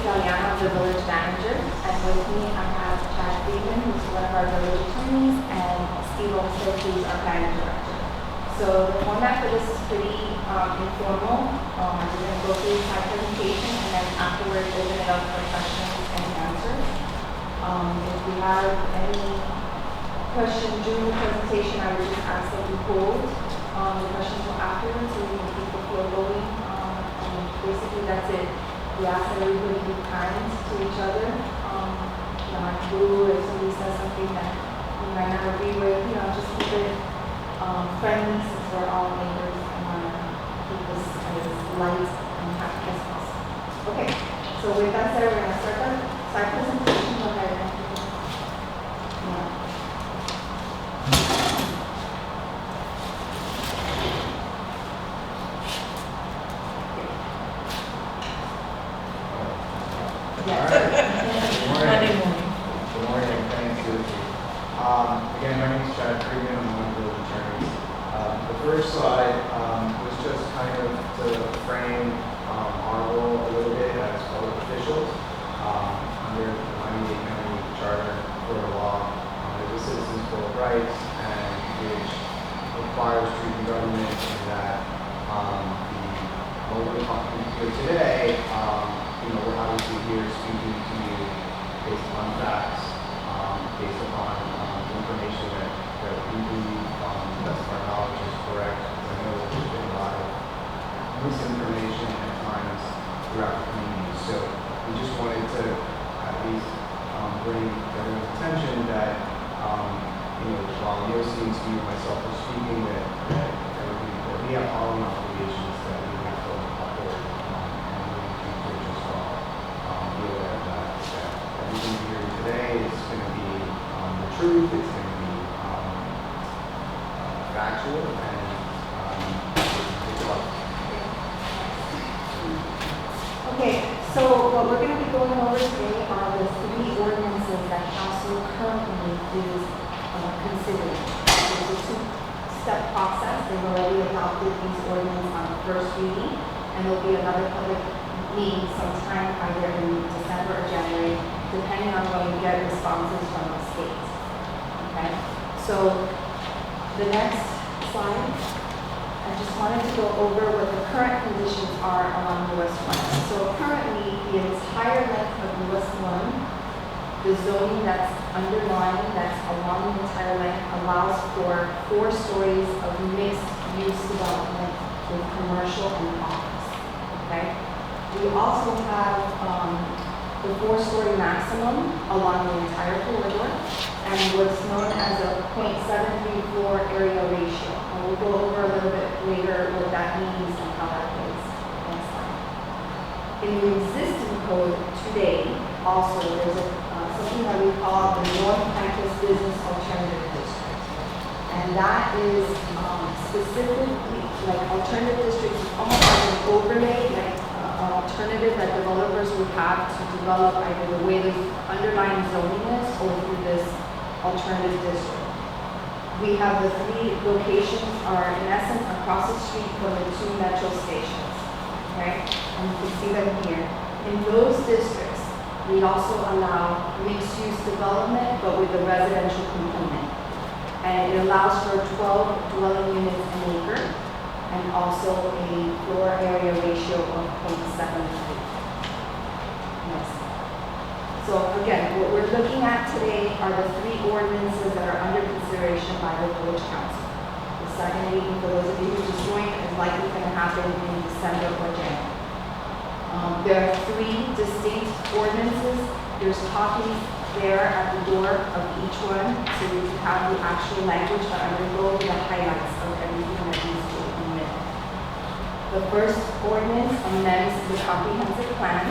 Italiano, the village manager, and with me I have Chad Freeman, who's one of our village attorneys, and Steve Olmsted, who's our planning director. So the format for this is pretty informal. We're going to go through my presentation and then afterwards open it up for questions and answers. If we have any questions during the presentation, I would just ask that you hold the questions until afterwards so we can keep the flow going. And basically that's it. We ask that everybody be kind to each other. Not rude if somebody says something that we might not agree with, just keep it friendly since we're all neighbors and want to keep this as light and happy as possible. Okay, so with that said, we're going to start our presentation. Go ahead. Again, my name is Chad Freeman. I'm one of the village attorneys. The first slide was just kind of to frame our role a little bit as public officials under the Miami-Dade County Charter for the law. There's a citizen's bill of rights, and which requires treating government, and that what we're talking here today, we're obviously here speaking to you based upon facts, based upon information that we believe, to the best of our knowledge, is correct. I know that there's been a lot of misinformation at times throughout the community. So we just wanted to at least bring everyone's attention that, while Yossi and Steve and myself are speaking, that we have following obligations that we have to uphold, and we think we're just all be aware of that everything we're hearing today is going to be the truth, it's going to be factual, and it's a lot. Okay, so what we're going to be going over today are the three ordinances that council currently is considering. It's a two-step process. They've already adopted these ordinances on the first reading, and there'll be another public meeting sometime either in December or January, depending on when we get responses from the state. Okay, so the next slide, I just wanted to go over what the current conditions are along US1. So currently, the entire length of US1, the zoning that's underlying, that's along the entire length, allows for 4 stories of mixed-use development with commercial and office. Okay, we also have the 4-story maximum along the entire corridor, and what's known as a 0.734 area ratio. And we'll go over a little bit later what that means and how that plays. Next slide. In the existing code today, also there's something that we call the North Pinecrest Business Alternative District. And that is specifically, like alternative districts, almost like an overlay, like an alternative that developers would have to develop either the way the underlying zoning is or through this alternative district. We have the 3 locations are in essence across the street from the 2 metro stations. Okay, and you can see them here. In those districts, we also allow mixed-use development, but with a residential component. And it allows for 12 dwelling units an acre, and also a floor area ratio of 0.73. Next. So again, what we're looking at today are the 3 ordinances that are under consideration by the village council. The second meeting, for those of you who just joined, is likely going to happen in December or January. There are 3 distinct ordinances. There's copies there at the door of each one, so you can have the actual language, but I'm going to go over the highlights of everything that needs to be omitted. The first ordinance amends the comprehensive plan.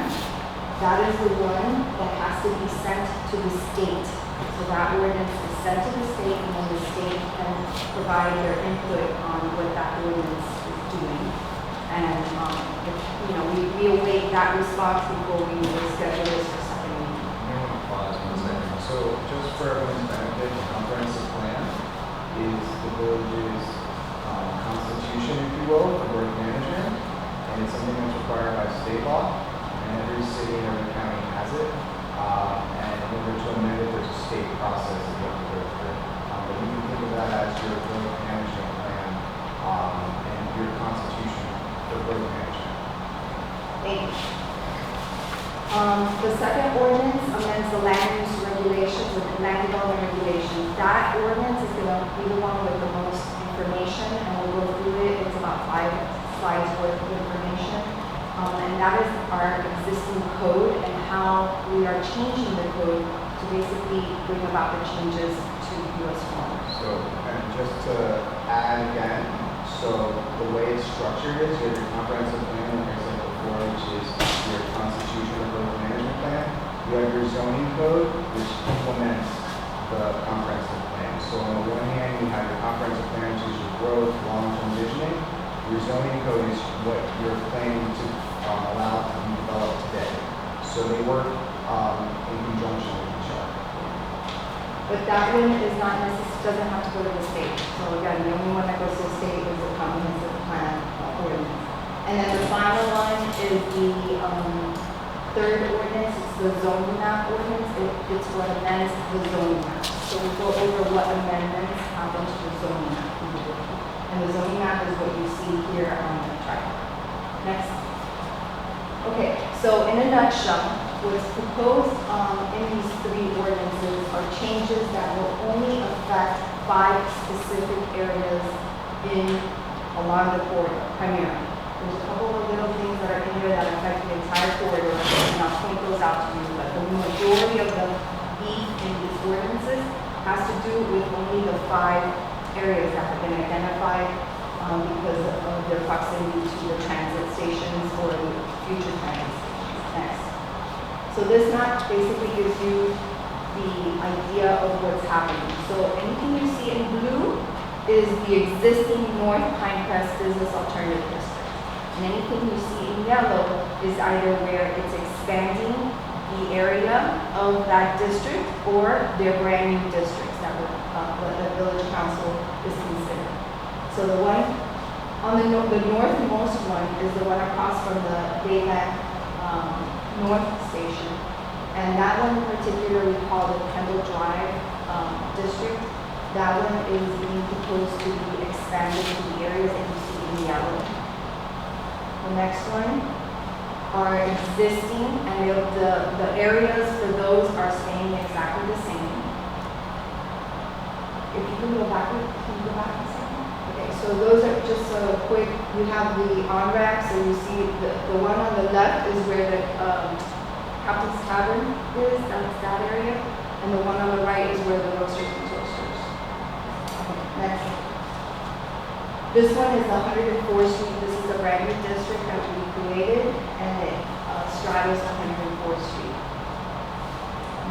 That is the one that has to be sent to the state. So that ordinance is sent to the state, and then the state can provide their input on what that ordinance is doing. And we await that response before we schedule this for second meeting. I want to pause 1 second. So just for everyone's benefit, the comprehensive plan is the village's constitution, if you will, for work management, and it's something that's required by state law. And every city and every county has it. And in order to amend it, there's a state process that you have to go through. But you can think of that as your growth management plan and your constitution for growth management. Thank you. The second ordinance amends the land use regulations and the land development regulations. That ordinance is going to be the one with the most information, and we'll go through it. It's about 5 slides worth of information. And that is our existing code and how we are changing the code to basically bring about the changes to US1. So, and just to add again, so the way it's structured is you have your comprehensive plan, like I said before, which is your constitution or growth management plan. You have your zoning code, which implements the comprehensive plan. So on the one hand, you have your comprehensive plan, which is your growth, long-term visioning. Your zoning code is what you're planning to allow to be developed today. So they work in conjunction with each other. But that one is not doesn't have to go to the state. So again, the only one that goes to the state is the comprehensive plan ordinance. And then the final one is the third ordinance. It's the zoning map ordinance. It's what amends the zoning map. So we go over what amendments happen to the zoning map. And the zoning map is what you see here on the chart. Next. Okay, so in a nutshell, what's proposed in these 3 ordinances are changes that will only affect 5 specific areas along the corridor, primarily. There's a couple of little things that are in there that affect the entire corridor, and I'll point those out to you, but the majority of the beef in these ordinances has to do with only the 5 areas that have been identified because of their proximity to the transit stations or the future transit stations. Next. So this map basically gives you the idea of what's happening. So anything you see in blue is the existing North Pinecrest Business Alternative District. And anything you see in yellow is either where it's expanding the area of that district or their brand new districts that the village council is considering. So the one on the northmost one is the one across from the Bayland North Station. And that one in particular we call the Kendall Drive district. That one is being proposed to be expanded to the areas that you see in yellow. The next one are existing, and the areas for those are staying exactly the same. If you can go back a second? Okay, so those are just a quick, you have the on-ramp, so you see the one on the left is where the Captain's Tavern is, that's that area, and the one on the right is where the roasters and toasters. Okay, next. This one is 104th Street. This is a brand new district that we created, and it straddles 104th Street.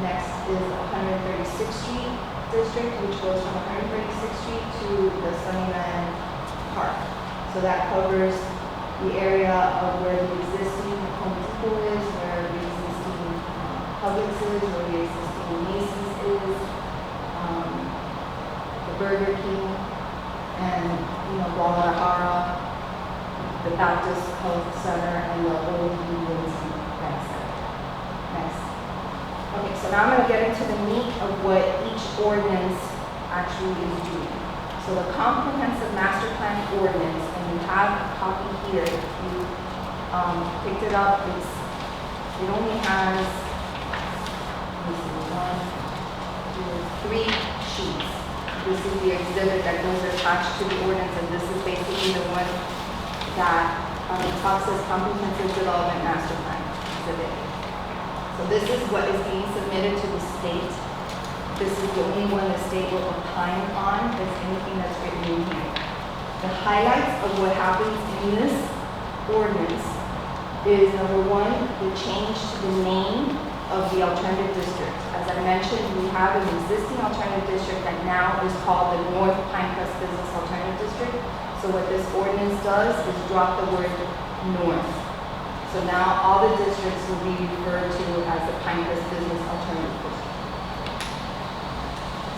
Next is 136th Street district, which goes from 136th Street to the Sunnyland Park. So that covers the area of where the existing Home Depot is, where the existing Publix is, where the existing Macy's is, the Burger King, and Guadalajara, the Baptist Health Center, and the Old Union Bank Center. Next. Okay, so now I'm going to get into the meat of what each ordinance actually is doing. So the comprehensive master plan ordinance, and you have a copy here. If you picked it up, it only has, let me see, 1, 2, 3 sheets. This is the exhibit that goes attached to the ordinance, and this is basically the one that talks as comprehensive development master plan exhibit. So this is what is being submitted to the state. This is the only one the state will opine on, is anything that's written in here. The highlights of what happens in this ordinance is, number 1, the change to the name of the alternative district. As I mentioned, we have an existing alternative district that now is called the North Pinecrest Business Alternative District. So what this ordinance does is drop the word north. So now all the districts will be referred to as the Pinecrest Business Alternative District.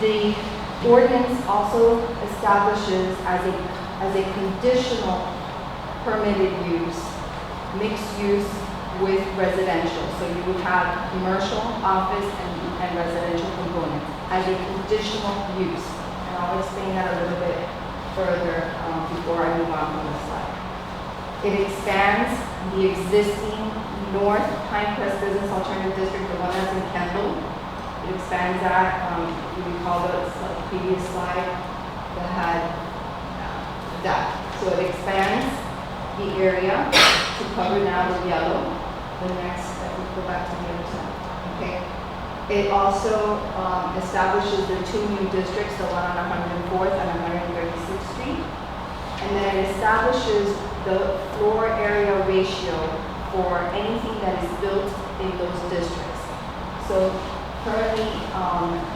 The ordinance also establishes as a conditional permitted use, mixed use with residential. So you would have commercial, office, and residential components as a conditional use. And I'll explain that a little bit further before I move on from the slide. It expands the existing North Pinecrest Business Alternative District, the one that's in Kendall. It expands that, if you recall the previous slide that had that. So it expands the area to cover now the yellow. The next, we go back to the other side, okay? It also establishes the two new districts, the one on 104th and 136th Street. And then it establishes the floor area ratio for anything that is built in those districts. So currently,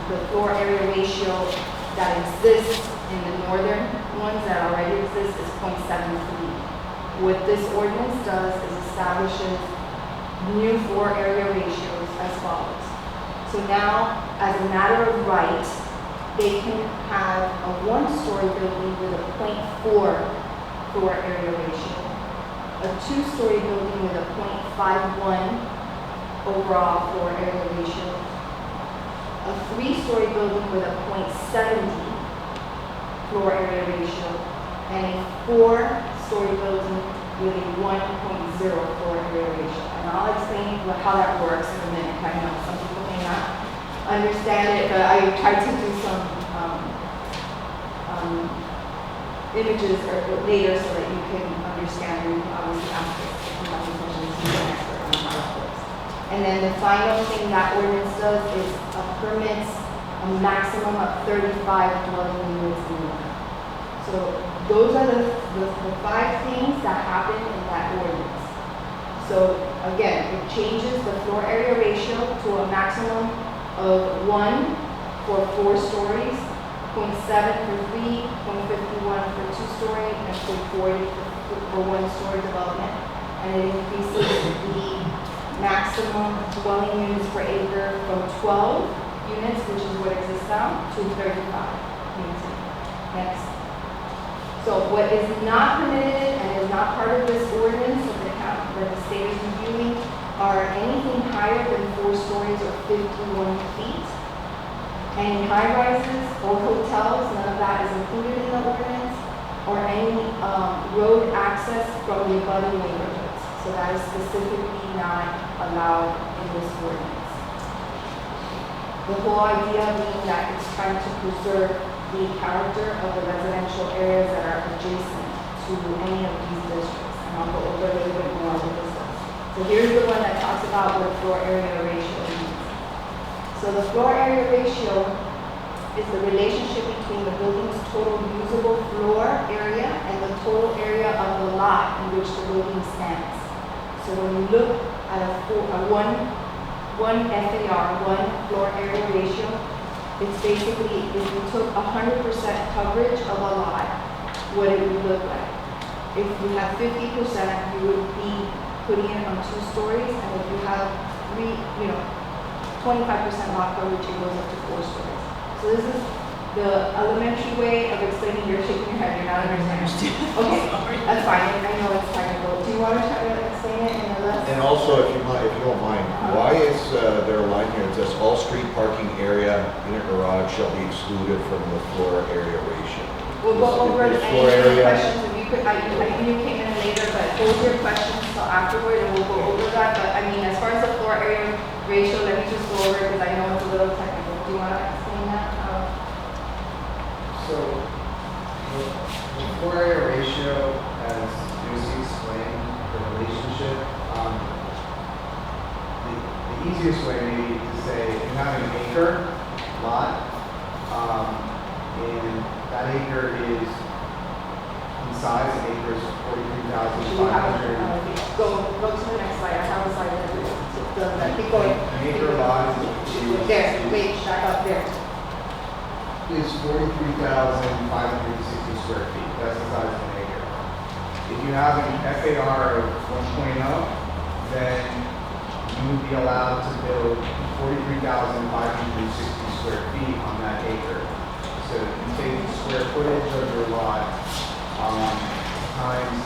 the floor area ratio that exists in the northern ones that already exist is 0.73. What this ordinance does is establishes new floor area ratios as follows. So now, as a matter of right, they can have a one-story building with a 0.4 floor area ratio, a two-story building with a 0.51 overall floor area ratio, a three-story building with a 0.70 floor area ratio, and a four-story building with a 1.0 floor area ratio. And I'll explain how that works in a minute. I know some people may not understand it, but I tried to do some images later so that you can understand, and you can obviously ask it if you have any questions, you're an expert on how it works. And then the final thing that ordinance does is permits a maximum of 35 dwelling units in one. So those are the 5 things that happen in that ordinance. So again, it changes the floor area ratio to a maximum of 1 for 4 stories, 0.7 for 3, 0.51 for 2-story, and 0.40 for 1-story development. And it increases the maximum dwelling units per acre from 12 units, which is what exists now, to 35 units. Next. So what is not permitted and is not part of this ordinance that the state is reviewing are anything higher than 4 stories or 51 feet. Any high-rises or hotels, none of that is included in the ordinance, or any road access from the abutting neighborhoods. So that is specifically not allowed in this ordinance. The whole idea being that it's trying to preserve the character of the residential areas that are adjacent to any of these districts. And I'll go over a little bit more with this one. So here's the one that talks about what floor area ratio means. So the floor area ratio is the relationship between the building's total usable floor area and the total area of the lot in which the building stands. So when you look at one FAR, one floor area ratio, it's basically if you took 100% coverage of a lot, what it would look like. If you have 50%, you would be putting it on 2 stories, and if you have 25% lot coverage, it goes up to 4 stories. So this is the elementary way of explaining. You're shaking your head, you're not understanding. Okay, that's fine. I know it's technical. Do you want to try to explain it in the list? And also, if you don't mind, why is there a line here that says all street parking area in a garage shall be excluded from the floor area ratio? We'll go over Is any floor area- questions. If you could, I know you came in later, but hold your questions till afterward, and we'll go over that. But I mean, as far as the floor area ratio, let me just go over it because I know it's a little technical. Do you want to explain that? So, the floor area ratio, as Lucy explained, the relationship, the easiest way maybe to say, if you have an acre lot, and that acre is, in size, an acre is 43,500. Go to the next slide. I have a slide that keep going. An acre lot is. There, wait, back up there. Is 43,560 square feet. That's the size of an acre. If you have an FAR of 1.0, then you would be allowed to build 43,560 square feet on that acre. So you take the square footage of your lot times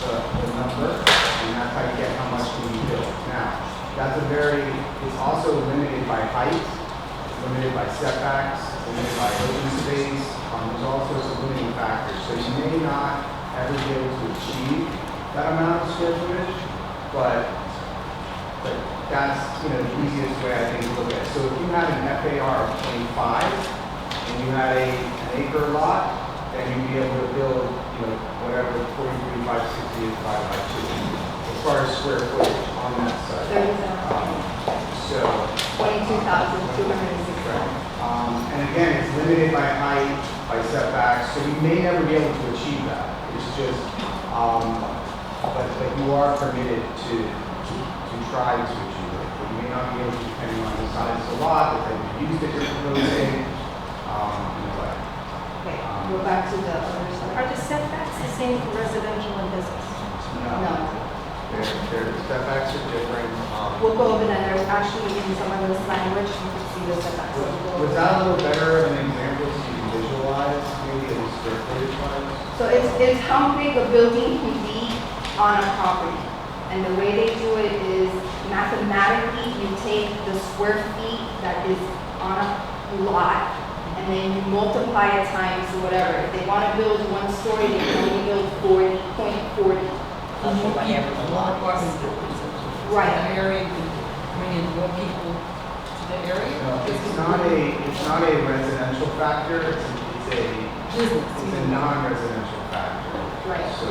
the number, and that's how you get how much can be built. Now, it's also limited by height, it's limited by setbacks, it's limited by open space, there's all sorts of limiting factors. So you may not ever be able to achieve that amount of square footage, but that's, the easiest way I think to look at it. So if you had an FAR of 25 and you had an acre lot, then you'd be able to build, whatever 43,560 is divided by 2 as far as square footage on that site. 37. So 22,260. and again, it's limited by height, by setbacks, so you may never be able to achieve that. It's just, but you are permitted to try to achieve it. But you may not be able to, depending on the size of the lot, the type of use that you're proposing, but. Okay, go back to the other side. Are the setbacks the same for residential and business? No. Their setbacks are different. We'll go over that. There's actually in some of this language, you can see the setbacks. So we'll go Was over that a little better of an example so you can visualize, maybe at least square footage wise? So it's how big a building can be on a property. And the way they do it is mathematically, you take the square feet that is on a lot, and then you multiply it times whatever. If they want to build 1 story, they can only build 40.40. Whatever the lot is. Right. The area can bring in more people to the area. No, it's not a residential factor, it's a non-residential factor. Right. So,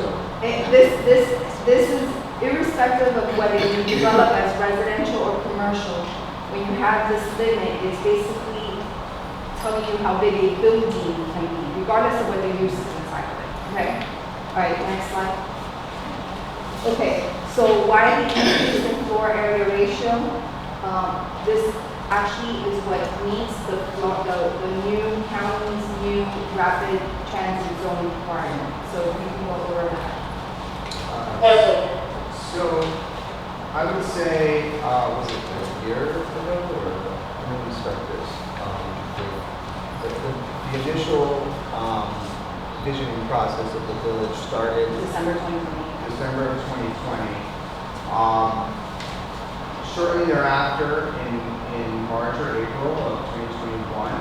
This is irrespective of whether you develop as residential or commercial. When you have this limit, it's basically telling you how big a building can be, regardless of whether use is inside of it. Okay. All right. Next slide. Okay. So why the increase in floor area ratio? This actually is what meets the new county's new rapid transit zone requirement. So we can go over that. so I would say, was it a year ago or when did we start this? The initial visioning process of the village started December 2020. December of 2020. Shortly thereafter, in March or April of 2021,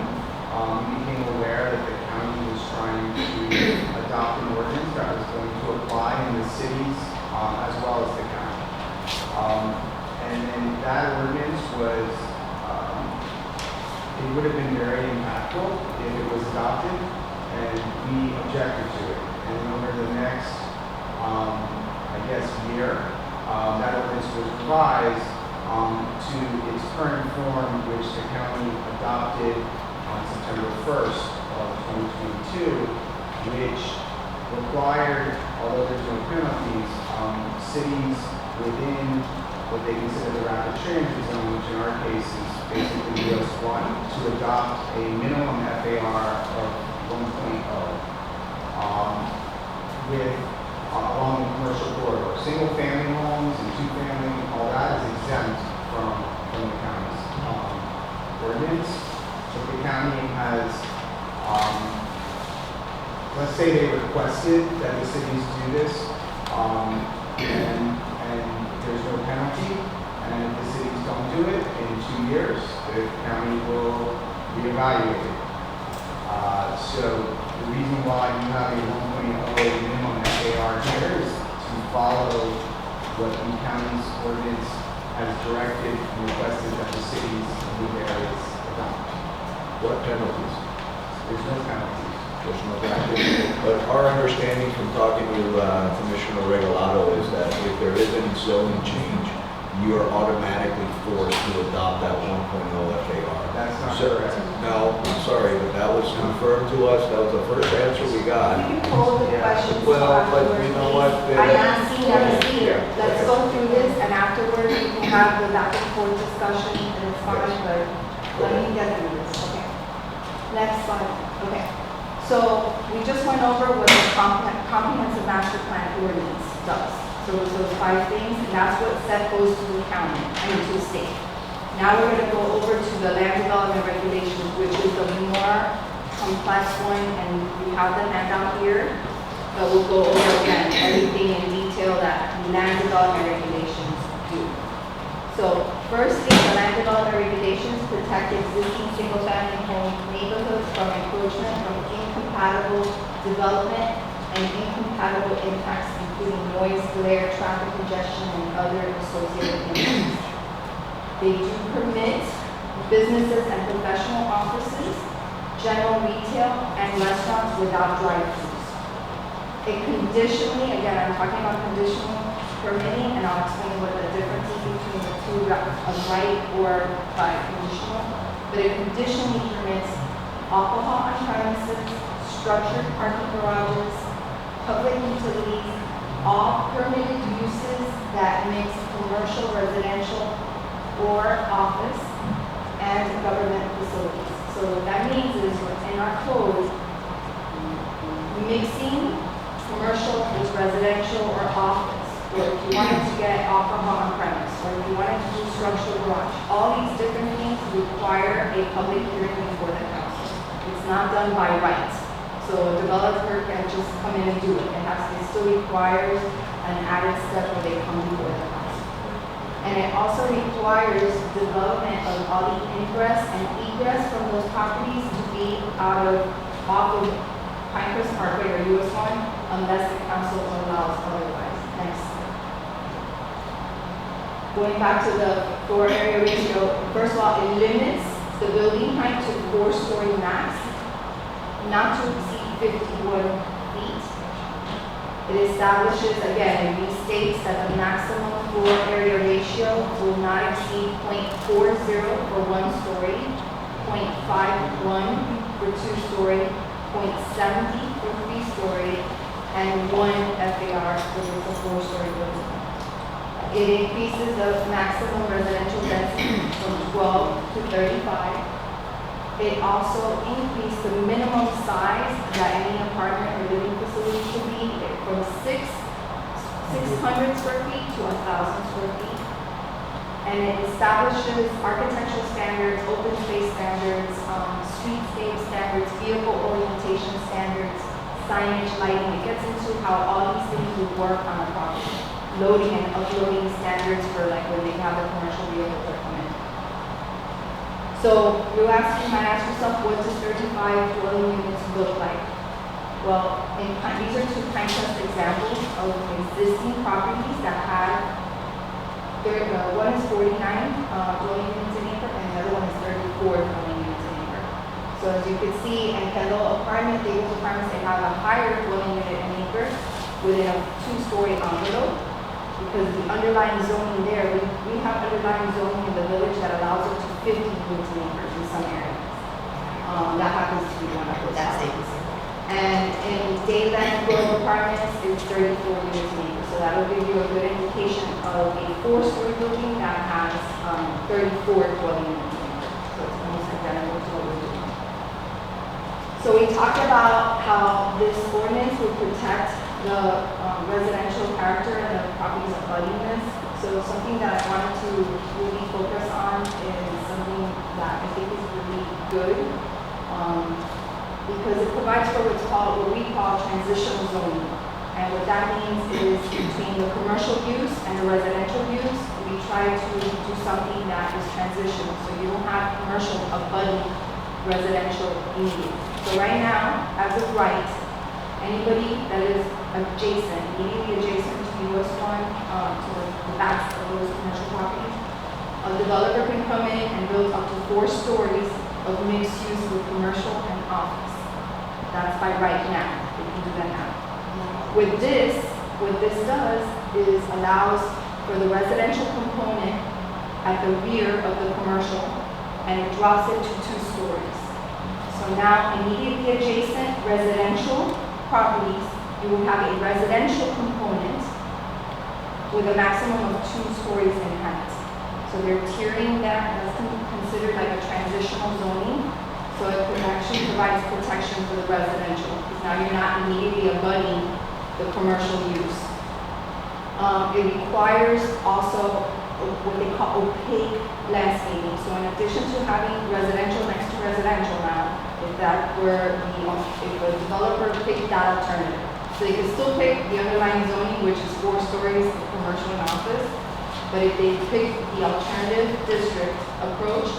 we became aware that the county was trying to adopt an ordinance that was going to apply in the cities as well as the county. And then that ordinance was, it would have been very impactful if it was adopted, and we objected to it. And over the next, year, that ordinance was revised to its current form, which the county adopted on September 1st of 2022, which required, although there's no penalties, cities within what they consider the rapid transit zone, which in our case is basically US1, to adopt a minimum FAR of 1.0 with along the commercial corridor. Single family homes and 2-family, all that is exempt from the county's ordinance. So if the county has, let's say they requested that the cities do this, and there's no penalty, and if the cities don't do it in 2 years, the county will reevaluate it. So the reason why you have a 1.0 minimum FAR here is to follow what the county's ordinance has directed and requested that the cities and the areas adopt. What penalties? There's no penalties. There's no penalties. But our understanding from talking to Commissioner Regalado is that if there is any zoning change, you are automatically forced to adopt that 1.0 FAR. That's not So- correct. No, I'm sorry, but that was confirmed to us. That was the first answer we got. You can hold the Yeah. questions. Well, but afterwards, you know please. what, I am seeing that here. Yeah. Let's go through this, and afterwards we can have the back and forth discussion, and it's fine, but let me get through this, okay? Next slide, okay. So we just went over what the comprehensive master plan ordinance does. So it was those 5 things, and that's what set goes to the county, to the state. Now we're gonna go over to the land development regulations, which is the more complex one, and we have the handout here. But we'll go over again, everything in detail that land development compatible development and incompatible impacts, including noise, glare, traffic congestion, and other associated impacts. They do permit businesses and professional offices, general retail, and restaurants without drive-throughs. It conditionally, again, I'm talking about conditional permitting, and I'll explain what the difference is between the two, of right or by conditional. But it conditionally permits alcohol on premises, structured parking garages, public utilities, all permitted uses that mix commercial, residential, or office, and government facilities. So what that means is in our code, mixing commercial with residential or office, or if you wanted to get alcohol on premise, or if you wanted to do structural garage, all these different things require a public hearing before the council. It's not done by right. So a developer can just come in and do it. It still requires an added step where they come before the council. And it also requires development of all the ingress and egress from those properties to be off of Pinecrest Parkway or US1 unless the council allows otherwise. Next. Going back to the floor area ratio, first of all, it limits the building height to 4-story max, not to exceed 51 feet. It establishes, again, it restates that the maximum floor area ratio will not exceed 0.40 for 1 story, 0.51 for 2 story, 0.70 for 3 story, and 1 FAR for the 4-story building. It increases the maximum residential density from 12 to 35. It also increased the minimum size that any apartment or living facility should be from 600 square feet to 1,000 square feet. And it establishes architectural standards, open space standards, streetscape standards, vehicle orientation standards, signage, lighting. It gets into how all these things would work on a property. Loading and uploading standards for like when they have the commercial vehicles that come in. So you might ask yourself, what does 35 dwelling units look like? Well, these are 2 Pinecrest examples of existing properties that have, one is 49 dwelling units an acre, and the other one is 34 dwelling units an acre. So as you can see, in Kendall apartments, they have a higher dwelling unit an acre within a 2-story envelope. Because the underlying zoning there, we have underlying zoning in the village that allows up to 50 units an acre in some areas. That happens to be one of those. That's it. And in Dayland Grove apartments, it's 34 units an acre. So that'll give you a good indication of a 4-story building that has 34 dwelling units an acre. So it's almost identical to what we're doing. So we talked about how this ordinance would protect the residential character and the properties abutting this. So something that I wanted to really focus on is something that I think is really good because it provides for what we call transitional zoning. And what that means is between the commercial use and the residential use, we try to do something that is transitional. So you don't have commercial abutting residential immediately. So right now, as of right, anybody that is immediately adjacent to US1, to the backs of those commercial properties, a developer can come in and build up to 4 stories of mixed use with commercial and office. That's by right now. They can do that now. With this, what this does is allows for the residential component at the rear of the commercial, and it drops it to 2 stories. So now immediately adjacent residential properties, you will have a residential component with a maximum of 2 stories in height. So they're tiering that, that's considered like a transitional zoning. So it actually provides protection for the residential, because now you're not immediately abutting the commercial use. It requires also what they call opaque landscaping. So in addition to having residential next to residential now, if a developer picked that alternative. So they could still pick the underlying zoning, which is 4 stories of commercial and office, but if they pick the alternative district approach,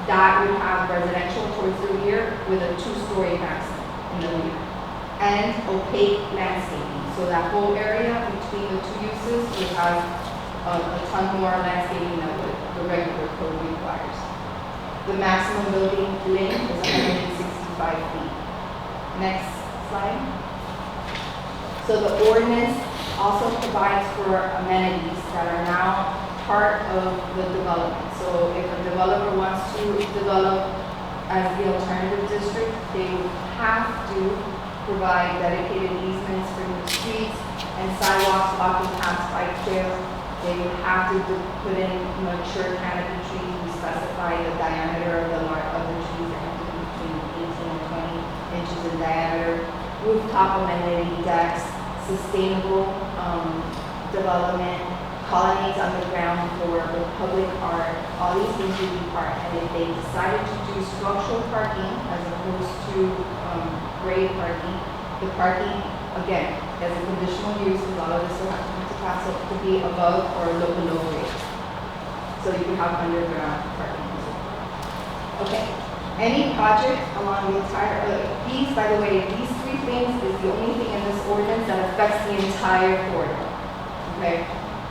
that would have residential towards the rear with a 2-story maximum in the rear. and opaque landscaping. So that whole area between the two uses would have a ton more landscaping than what the regular code requires. The maximum building length is 165 feet. Next slide. So the ordinance also provides for amenities that are now part of the development. So if a developer wants to develop as the alternative district, they would have to provide dedicated easements for new streets and sidewalks, walking paths, bike trails. They would have to put in mature canopy trees. We specify the diameter of the trees that have to be between 18 and 20 inches in diameter. Rooftop amenity decks, sustainable development, colonnades underground for the public art. All these things would be part. And if they decided to do structural parking as opposed to grade parking, the parking, again, as a conditional use, a lot of this will have to come to pass, to be above or below grade. So you can have underground parking. Okay. Any project along the entire, these, by the way, these three things is the only thing in this ordinance that affects the entire corridor. Okay.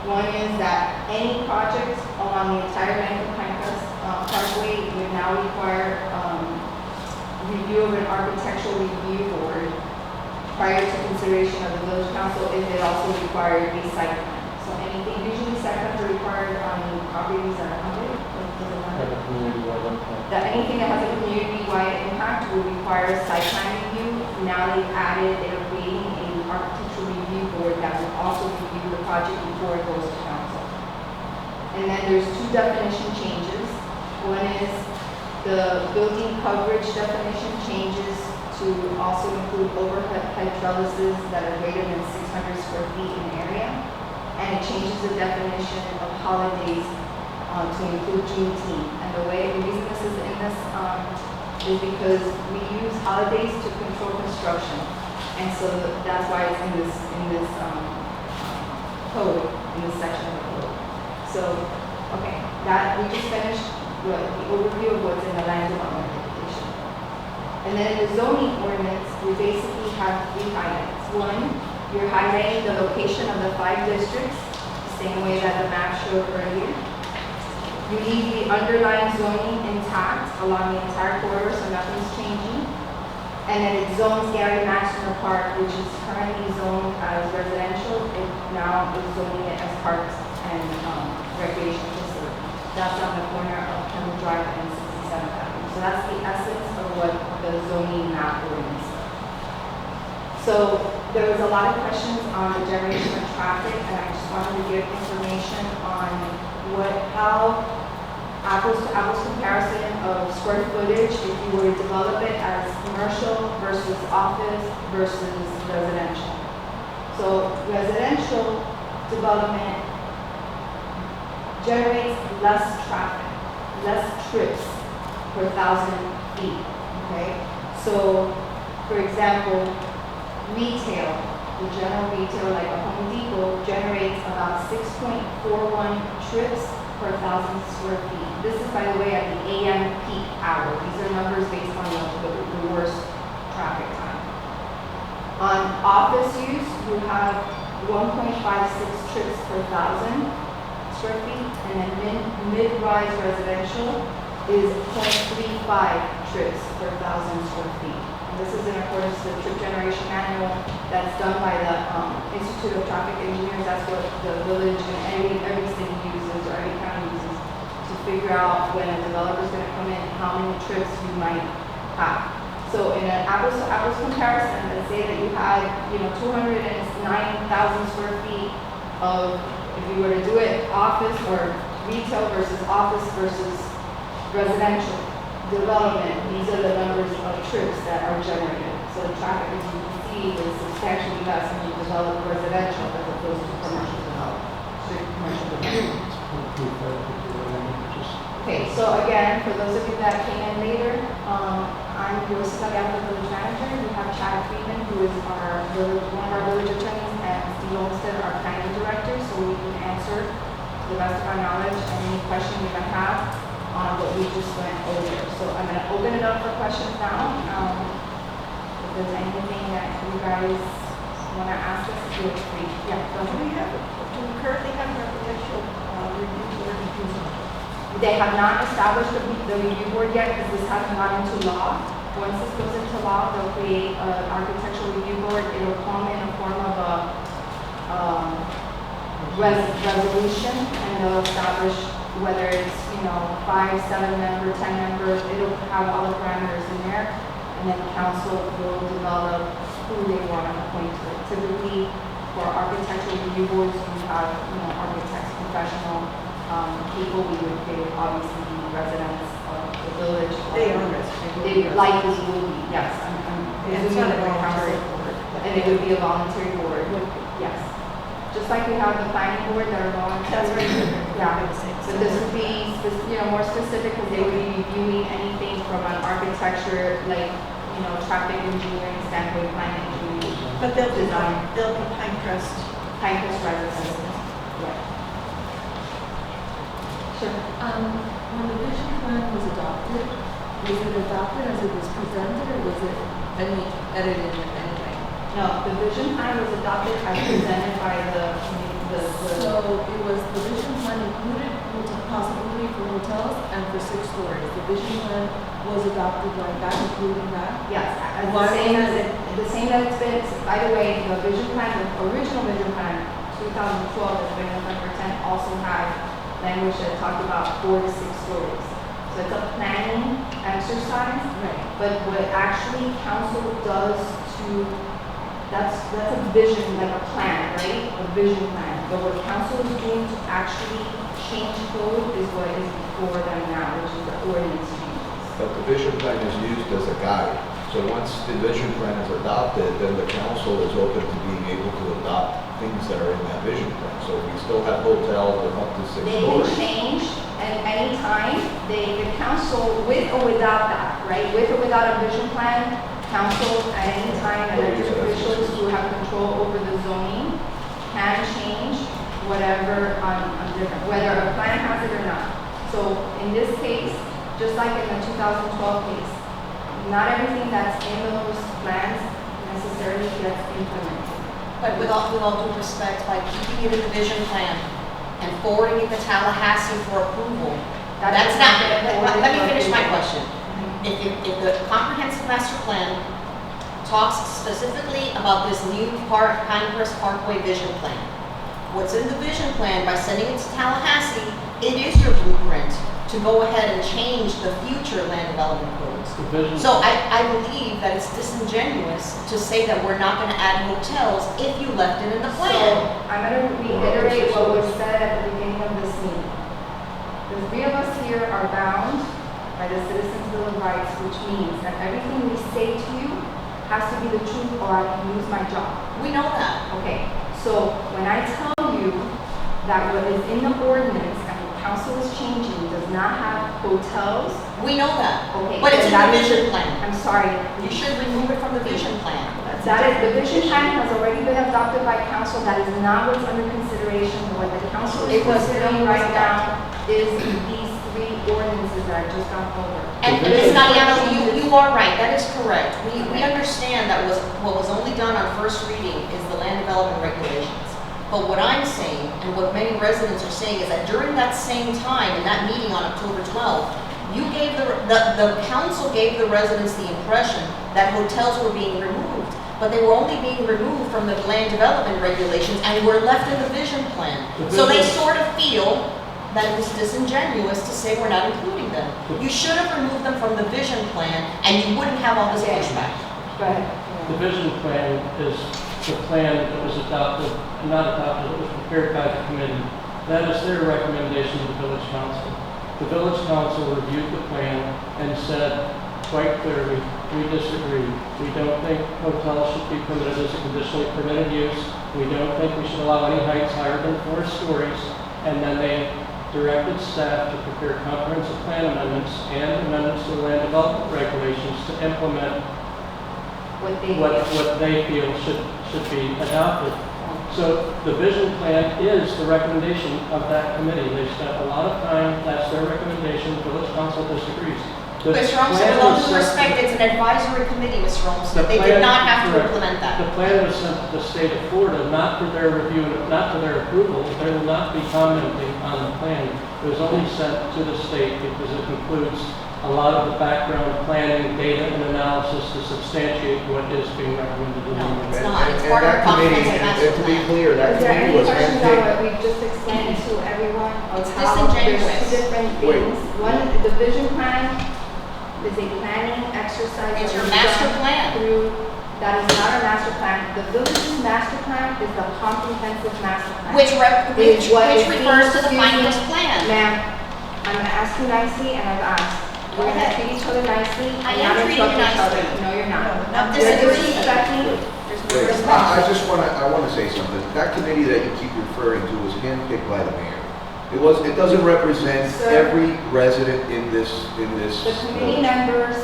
One is that any project along the entire length of Pinecrest Parkway would now require review of an architectural review board prior to consideration of the village council if it also required a site plan. So anything, usually site plans are required on properties that are under, that anything that has a community-wide impact will require a site plan review. Now they're creating an architectural review board that will also review the project before it goes to council. And then there's two definition changes. One is the building coverage definition changes to also include overhead trellises that are greater than 600 square feet in area. And it changes the definition of holidays to include Juneteenth. And the reason this is in this is because we use holidays to control construction. And so that's why it's in this code, in this section of the code. So, okay, that we just finished the overview of what's in the land development regulation. And then in the zoning ordinance, we basically have three highlights. One, you're highlighting the location of the 5 districts, the same way that the map showed earlier. You leave the underlying zoning intact along the entire corridor, so nothing's changing. And then it zones Gary National Park, which is currently zoned as residential. It now is zoning it as parks and recreation facility. That's on the corner of Kendall Drive and 67th Avenue. So that's the essence of what the zoning map ordinance is. So there was a lot of questions on the generation of traffic, and I just wanted to give information on how apples to apples comparison of square footage if you were to develop it as commercial versus office versus residential. So residential development generates less traffic, less trips per 1,000 feet, okay? So, for example, retail, the general retail like a Home Depot generates about 6.41 trips per 1,000 square feet. This is, by the way, at the AM peak hour. These are numbers based on the worst traffic time. On office use, you have 1.56 trips per 1,000 square feet, and then mid-rise residential is 0.35 trips per 1,000 square feet. This is in accordance to the trip generation manual that's done by the Institute of Traffic Engineers. That's what the village and every city uses or every county uses to figure out when a developer is going to come in, how many trips you might have. So in an apples to apples comparison, let's say that you had 209,000 square feet of, if you were to do it office or retail versus office versus residential development, these are the numbers of trips that are generated. So the traffic, as you can see, is substantially less when you develop residential as opposed to commercial development. Okay, so again, for those of you that came in later, I'm Yosita Gallo, village manager. We have Chad Friedman, who is one of our village attorneys, and Steve Olmstead, our planning director, so we can answer to the best of our knowledge any question you might have on what we just went over. So I'm going to open it up for questions now. The there's anything that you guys want to ask us, feel free. Yeah, go Do we ahead. have, do we currently have an architectural review board in Tucson? They have not established the review board yet because this hasn't gone into law. Once this goes into law, they'll create an architectural review board. It'll come in a form of a resolution, and they'll establish whether it's, 5, 7 members, 10 members. It'll have all the parameters in there, and then council will develop who they want to appoint to it. Typically, for architectural review boards, we have, architects, professional people. We would give, obviously, the residents of the village. They are residents. They likely will be, yes. And it's not a assuming that the voluntary council- board. And it would be a voluntary board, yes. Just like we have the planning board that are voluntary. That's right. Yeah, so this would be, more specific because they would be reviewing anything from an architecture, like, traffic engineering standpoint, planning engineering, But they'll be, Design. they'll be Pinecrest. Pinecrest residents. Yeah. Sure. When the vision plan was adopted as it was presented, or was it any edited in any way? No, the vision plan was adopted as presented by the. So it was, the vision plan included possibility for hotels and for 6 stories. The vision plan was adopted like that, including that? Yes, as Why the same as it's been, by the way, the vision plan, the original vision plan, 2012, that's been in effect for 10, also had language that talked about 4 to 6 stories. So it's a planning exercise, Right. but what actually council does to, that's a vision, like a plan, right? A vision plan. But what council is doing to actually change code is what is before them now, which is the ordinance changes. But the vision plan is used as a guide. So once the vision plan is adopted, then the council is open to being able to adopt things that are in that vision plan. So we still have hotels with up to 6 They can stories. change at any time. The council, with or without that, right? With or without a vision plan, council at any time, elected officials who have control over the zoning can change whatever on different, whether a plan has it or not. So in this case, just like in the 2012 case, not everything that's in those plans necessarily gets implemented. But with all due respect, by keeping it in the vision plan and forwarding it to Tallahassee for approval, that's not, let me finish my question. If the comprehensive master plan talks specifically about this new Pinecrest Parkway vision plan, what's in the vision plan, by sending it to Tallahassee, it is your blueprint to go ahead and change the future land development codes. The vision. So I believe that it's disingenuous to say that we're not going to add hotels if you left it in the So plan. I'm going to reiterate what was said at the beginning of this meeting. The 3 of us here are bound by the Citizens Bill of Rights, which means that everything we say to you has to be the truth or I can lose my job. We know that. Okay, so when I tell you that what is in the ordinance and what council is changing does not have hotels, We know that. okay. But it's in then the that is- vision plan. I'm sorry. You should remove it from the vision plan. That is, the vision plan has already been adopted by council. That is not what's under consideration. What the council is considering right now is these 3 ordinances that I just gone over. And The Ms. vision- Galliano, you are right, that is correct. We understand that what was only done on first reading is the land development regulations. But what I'm saying, and what many residents are saying, is that during that same time, in that meeting on October 12th, you gave the council gave the residents the impression that hotels were being removed, but they were only being removed from the land development regulations and were left in the vision plan. So they sort of feel that it was disingenuous to say we're not including them. You should have removed them from the vision plan, and you wouldn't have all this Okay. pushback. Go ahead. The vision plan is the plan that was adopted, not adopted, it was prepared by the committee. That is their recommendation to the village council. The village council reviewed the plan and said quite clearly, we disagree. We don't think hotels should be permitted as a conditionally permitted use. We don't think we should allow any heights higher than 4 stories. And then they directed staff to prepare comprehensive plan amendments and amendments to the land development regulations to implement what they feel should be adopted. So the vision plan is the recommendation of that committee. They spent a lot of time, that's their recommendation, the village council disagrees. The Mr. Olmsted, plan with all was due sent- respect, it's an advisory committee, Mr. Olmsted. The They plan- did not have to correct. implement that. The plan was sent to the state of Florida, not for their review, not for their approval. They will not be commenting on the plan. It was only sent to the state because it includes a lot of the background planning, data, and analysis to substantiate what is being recommended in the No, amendment. it's not. It's part of that the committee, comprehensive master and to be plan. clear, that Is there committee any was questions on handpicked. what we've just explained to everyone? Of It's how there's disingenuous. two different Wait. things. One, the vision plan is a planning exercise. It's that your was master done plan. Through, that is not a master plan. The village's master plan is the comprehensive master plan. Which Is what which is refers to the being Pinecrest used. plan. Ma'am, I'm gonna ask you nicely, and I've asked. Go We're gonna ahead. treat each other nicely. I and am not treating you interrupt each other. nicely. No, you're not. Not You're disagreeing. disrespecting. There's no Wait, respect. I just wanna, I wanna say something. That committee that you keep referring to was handpicked by the mayor. It doesn't represent Sir. every resident in this. The committee members,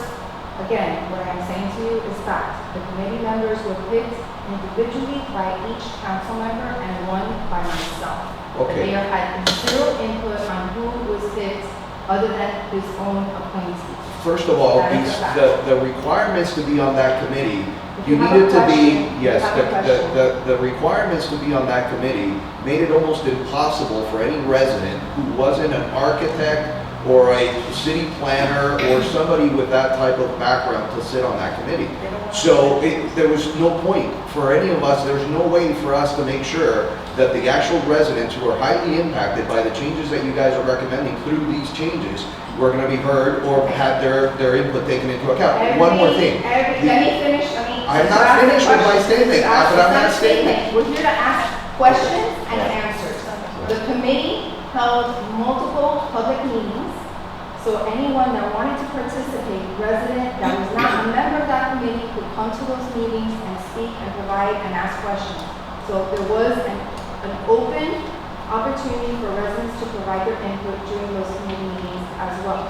again, what I'm saying to you is fact. The committee members were picked individually by each council member and one by myself. The Okay. mayor had zero input on who was picked other than his own appointee. First of all, That is these- a fact. the requirements to be on that committee, If you you have needed a to be, question, you yes, have a question. the requirements to be on that committee made it almost impossible for any resident who wasn't an architect or a city planner or somebody with that type of background to sit on that committee. So there was no point for any of us, there was no way for us to make sure that the actual residents who are highly impacted by the changes that you guys are recommending through these changes were gonna be heard or had their input taken into account. One more thing. Let me finish, I'm not finished with my statement, but I'm not statement. We're here to ask questions and answers. The committee held multiple public meetings, so anyone that wanted to participate, resident that was not a member of that committee, could come to those meetings and speak and provide and ask questions. So there was an open opportunity for residents to provide their input during those committee meetings as well.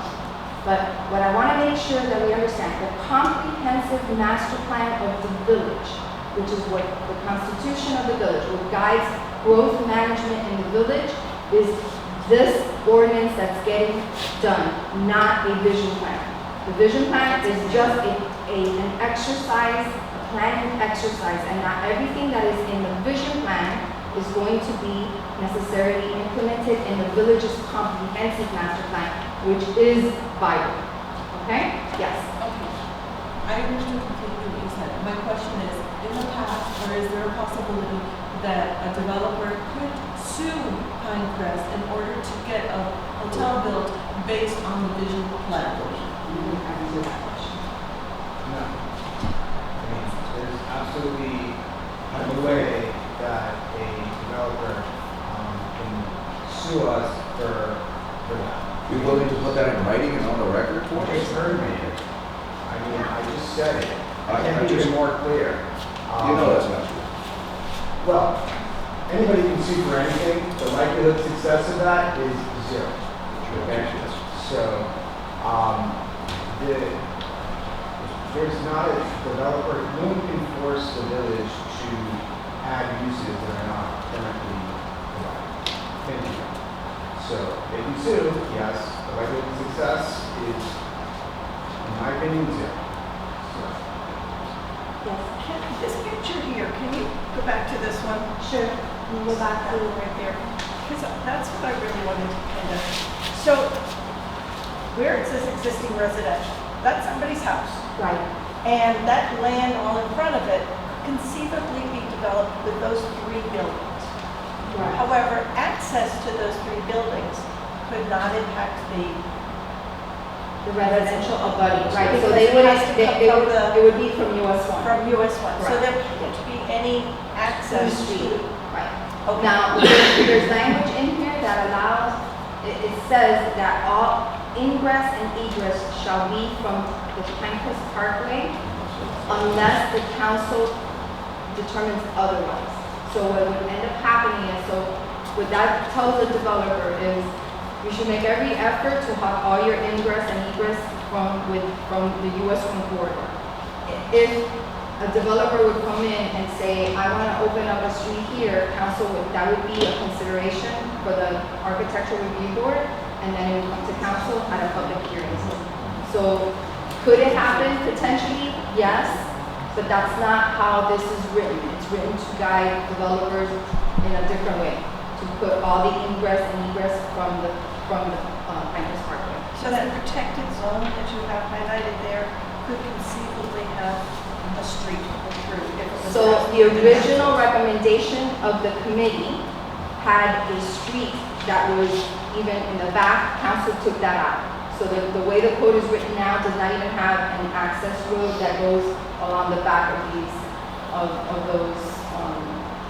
But what I want to make sure that we understand, the comprehensive master plan of the village, which is what the constitution of the village, what guides growth management in the village, is this ordinance that's getting done, not a vision plan. The vision plan is just an exercise, a planning exercise, and not everything that is in the vision plan is going to be necessarily implemented in the village's comprehensive master plan, which is vital. Okay? Yes. Okay. I understood completely what you said. My question is, in the past, or is there a possibility that a developer could sue Pinecrest in order to get a hotel built based on the vision plan? You can answer that question. No. I mean, there's absolutely no way that a developer can sue us for that. You willing to put that in writing and on the record for You us? just heard me. I mean, I just said it. I I can't be just- even more clear. You know that's not true. Well, anybody can sue for anything. The likelihood of success of that is zero. Okay? So, there's not a developer, no one can force the village to add uses that are not currently provided. Can't do that. So, they can sue, yes, the likelihood of success is, in my opinion, zero. So, This picture here, can you go back to this one? Sure. We'll go back to Right there. Because that's what I really wanted to kind of, so where it says existing residential, that's somebody's house. right. And that land all in front of it could conceivably be developed with those three buildings. Right. However, access to those three buildings could not impact the, The residential abutting, right, so Because they it would, has to come from the- it would be from US1. from US1. So Right. there couldn't be any access To the street. to. Right. Okay. Now, there's language in here that allows, it says that all ingress and egress shall be from the Pinecrest Parkway unless the council determines otherwise. So what would end up happening is, so what that tells the developer is, you should make every effort to have all your ingress and egress from the US1 corridor. If a developer would come in and say, I want to open up a street here, council that would be a consideration for the architectural review board, and then it would come to council at a public hearing. So could it happen potentially? Yes, but that's not how this is written. It's written to guide developers in a different way, to put all the ingress and egress from the Pinecrest Parkway. So that protected zone that you have highlighted there could conceivably have a street go through if it was. So the original recommendation of the committee had a street that was even in the back. Council took that out. So the way the code is written now does not even have an access road that goes along the back of these, of those,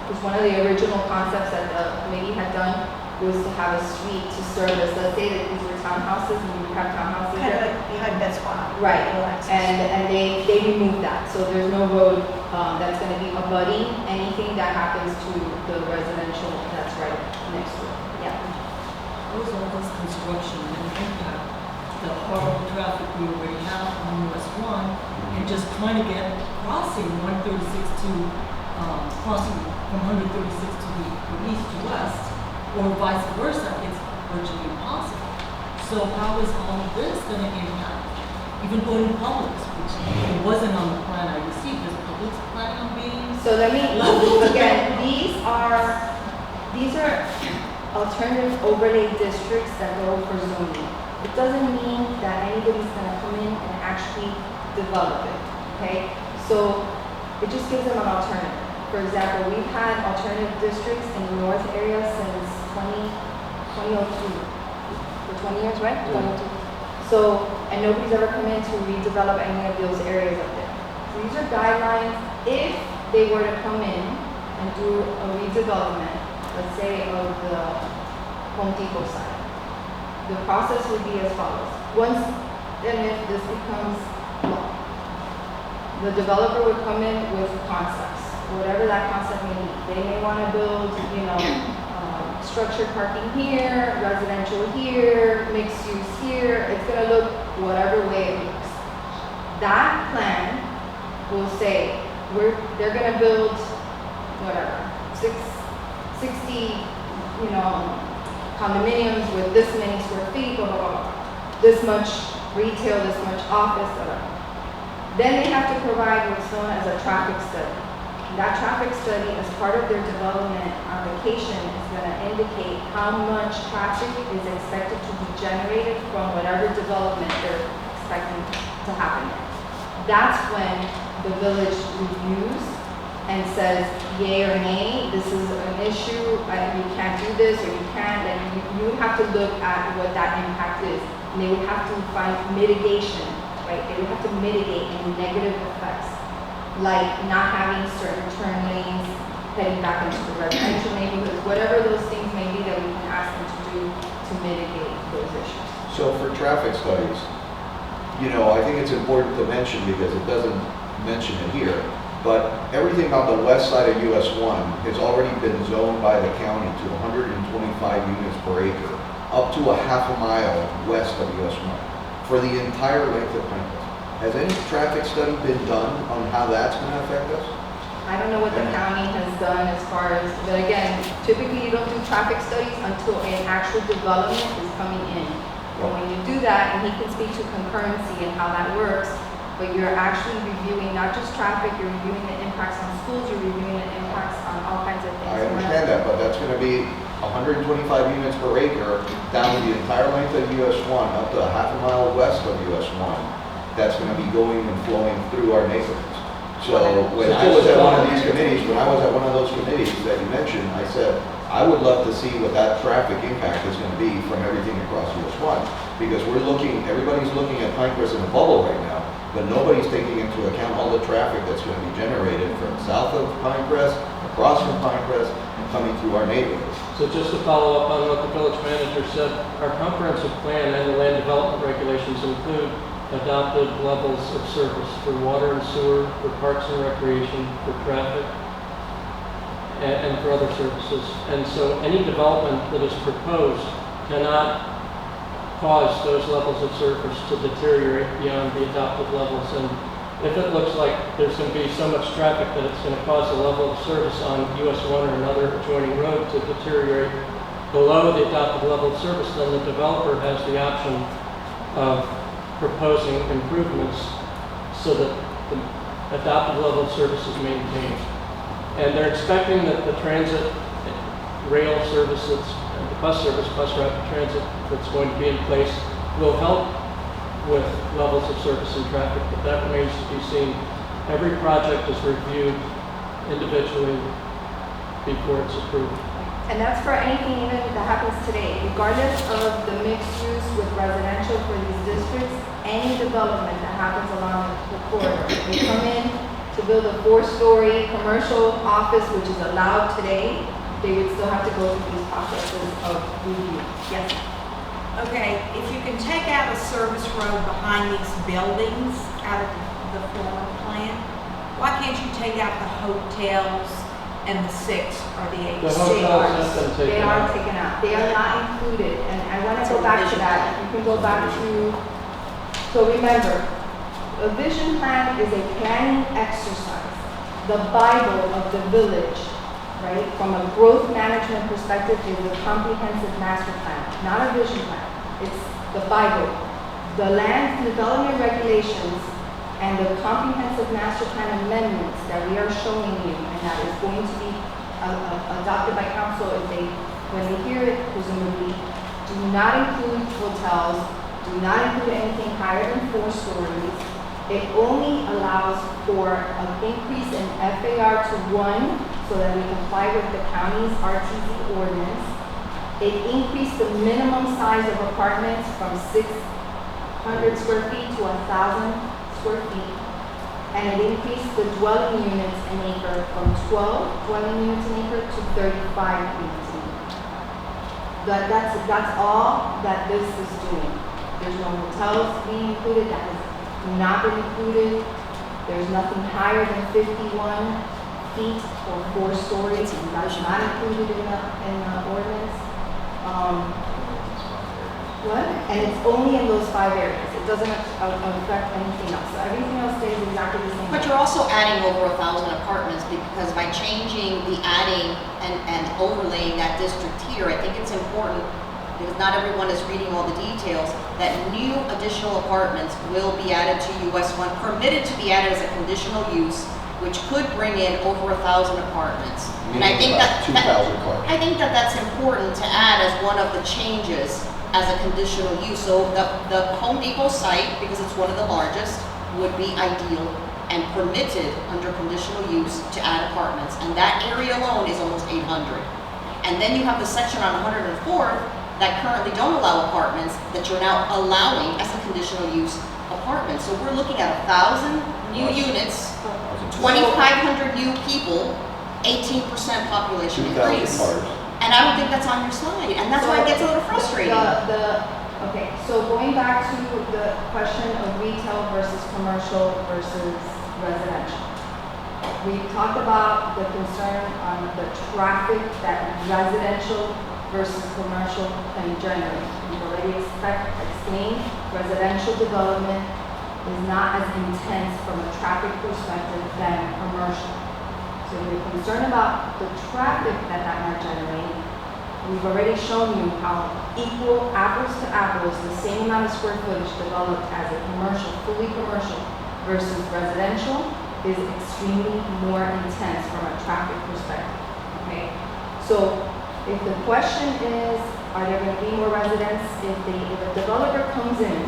because one of the original concepts that the committee had done was to have a street to service, let's say that these were townhouses, and you have townhouses Kind of there. like behind Best Buy. Right, No access. and they removed that, so there's no road, that's gonna be abutting anything that happens to the residential that's right next to it, yeah. How is all this construction and impact the horrible traffic we already have on US1 and just trying to get crossing 136 to, crossing from 136 to the east to west, or vice versa, it's virtually impossible. So how is all of this gonna impact? Even going to Publix, which it wasn't on the plan I received, is Publix planning on being? So let me, again, these are alternative overlay districts that go for zoning. It doesn't mean that anybody's gonna come in and actually develop it, okay? So it just gives them an alternative. For example, we've had alternative districts in the north area since 2002. For 20 years, right? 2002. So, and nobody's ever come in to redevelop any of those areas up there. So these are guidelines. If they were to come in and do a redevelopment, let's say of the Home Depot side, the process would be as follows. Once, and if this becomes law, the developer would come in with concepts, whatever that concept may be. They may want to build, structured parking here, residential here, mixed use here. It's going to look whatever way it looks. That plan will say they're going to build whatever 60 condominiums with this many square feet, blah blah blah, this much retail, this much office, blah, blah. Then they have to provide what's known as a traffic study. That traffic study, as part of their development application, is going to indicate how much traffic is expected to be generated from whatever development they're expecting to happen. That's when the village reviews and says, yay or nay, this is an issue, you can't do this, or you can, then you would have to look at what that impact is. And they would have to find mitigation, right? They would have to mitigate any negative effects, like not having certain turn lanes, heading back into the residential neighborhoods, whatever those things may be that we can ask them to do to mitigate those issues. So for traffic studies, I think it's important to mention, because it doesn't mention it here, but everything on the west side of US1 has already been zoned by the county to 125 units per acre, up to a half a mile west of US1, for the entire length of Pinecrest. Has any traffic study been done on how that's going to affect us? I don't know what the county has done as far as, but again, typically you don't do traffic studies until an actual development is coming in. And when you do that, and he can speak to concurrency and how that works, but you're actually reviewing not just traffic, you're reviewing the impacts on schools, you're reviewing the impacts on all kinds of things. I understand that, but that's going to be 125 units per acre down the entire length of US1, up to a half a mile west of US1. That's going to be going and flowing through our neighborhoods. So when I was at one of these committees, when I was at one of those committees that you mentioned, I said, I would love to see what that traffic impact is going to be from everything across US1. Because everybody's looking at Pinecrest in a bubble right now, but nobody's taking into account all the traffic that's going to be generated from south of Pinecrest, across from Pinecrest, and coming through our neighborhoods. So just to follow up on what the village manager said, our comprehensive plan and the land development regulations include adopted levels of service for water and sewer, for parks and recreation, for traffic, and for other services. And so any development that is proposed cannot cause those levels of service to deteriorate beyond the adopted levels. And if it looks like there's going to be so much traffic that it's going to cause a level of service on US1 or another adjoining road to deteriorate below the adopted level of service, then the developer has the option of proposing improvements so that the adopted level of service is maintained. And they're expecting that the transit rail service the bus route transit that's going to be in place will help with levels of service and traffic, but that remains to be seen. Every project is reviewed individually before it's approved. And that's for anything even that happens today, regardless of the mixed use with residential for these districts, any development that happens along the corridor. They come in to build a 4-story commercial office, which is allowed today, they would still have to go through these processes of review. Yes? Okay, if you can take out a service road behind these buildings out of the former plan, why can't you take out the hotels and the 6 or the 8? The hotels have been They taken are out. taken out. They are not included. And I want to go back to that. You can go back to, so remember, a vision plan is a planning exercise, the Bible of the village, right? From a growth management perspective is a comprehensive master plan, not a vision plan. It's the Bible. The land development regulations and the comprehensive master plan amendments that we are showing you and that is going to be adopted by council when they hear it, presumably, do not include hotels, do not include anything higher than 4 stories. It only allows for an increase in FAR to 1 so that we comply with the county's RTZ ordinance. It increased the minimum size of apartments from 600 square feet to 1,000 square feet. And it increased the dwelling units an acre from 12 dwelling units an acre to 35 units an acre. That's all that this is doing. There's no hotels being included, that has not been included. There's nothing higher than 51 feet or 4 stories, and that's not included in the ordinance. What? And it's only in those 5 areas. It doesn't affect anything else. So everything else stays exactly the same. But you're also adding over 1,000 apartments because by changing the adding and overlaying that district here, I think it's important, because not everyone is reading all the details, that new additional apartments will be added to US1, permitted to be added as a conditional use, which could bring in over 1,000 apartments. And I think that 2,000 cars. I think that that's important to add as one of the changes as a conditional use. So the Home Depot site, because it's one of the largest, would be ideal and permitted under conditional use to add apartments. And that area alone is almost 800. And then you have the section on 104th that currently don't allow apartments that you're now allowing as a conditional use apartments. So we're looking at 1,000 new units, 2,500 new people, 18% population 2,000 increase. cars. And I don't think that's on your slide, and that's why it gets a little frustrating. Okay, so going back to the question of retail versus commercial versus residential. We talked about the concern on the traffic that residential versus commercial can generate. We've already explained residential development is not as intense from a traffic perspective than commercial. So you're concerned about the traffic that might generate. We've already shown you how equal, apples to apples, the same amount of square footage developed as a commercial, fully commercial versus residential is extremely more intense from a traffic perspective, okay? So if the question is, are there going to be more residents? If a developer comes in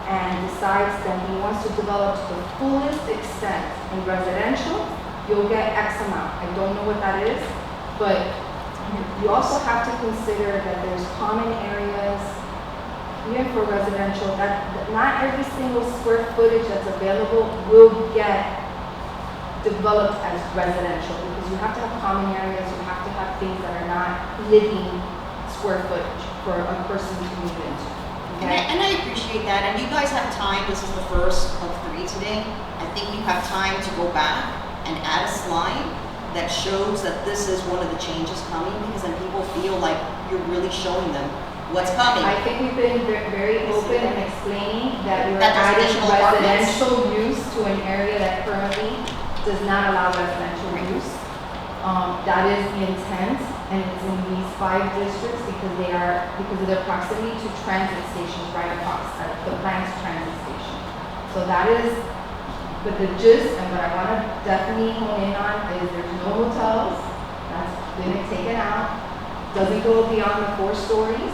and decides that he wants to develop to the fullest extent in residential, you'll get X amount. I don't know what that is, but you also have to consider that there's common areas, even for residential, that not every single square footage that's available will get developed as residential, because you have to have common areas, you have to have things that are not living square footage for a person to move into. Okay? And I appreciate that, and you guys have time, this is the first of 3 today. I think you have time to go back and add a slide that shows that this is one of the changes coming, because then people feel like you're really showing them what's coming. I think we've been very open in explaining that we're That there's adding additional apartments. residential use to an area that currently does not allow residential use. That is the intent. and it's in these 5 districts because of their proximity to transit stations right across, the planned transit station. So that is, but the gist, and what I want to definitely hone in on is there's no hotels, that's been taken out, doesn't go beyond the 4 stories,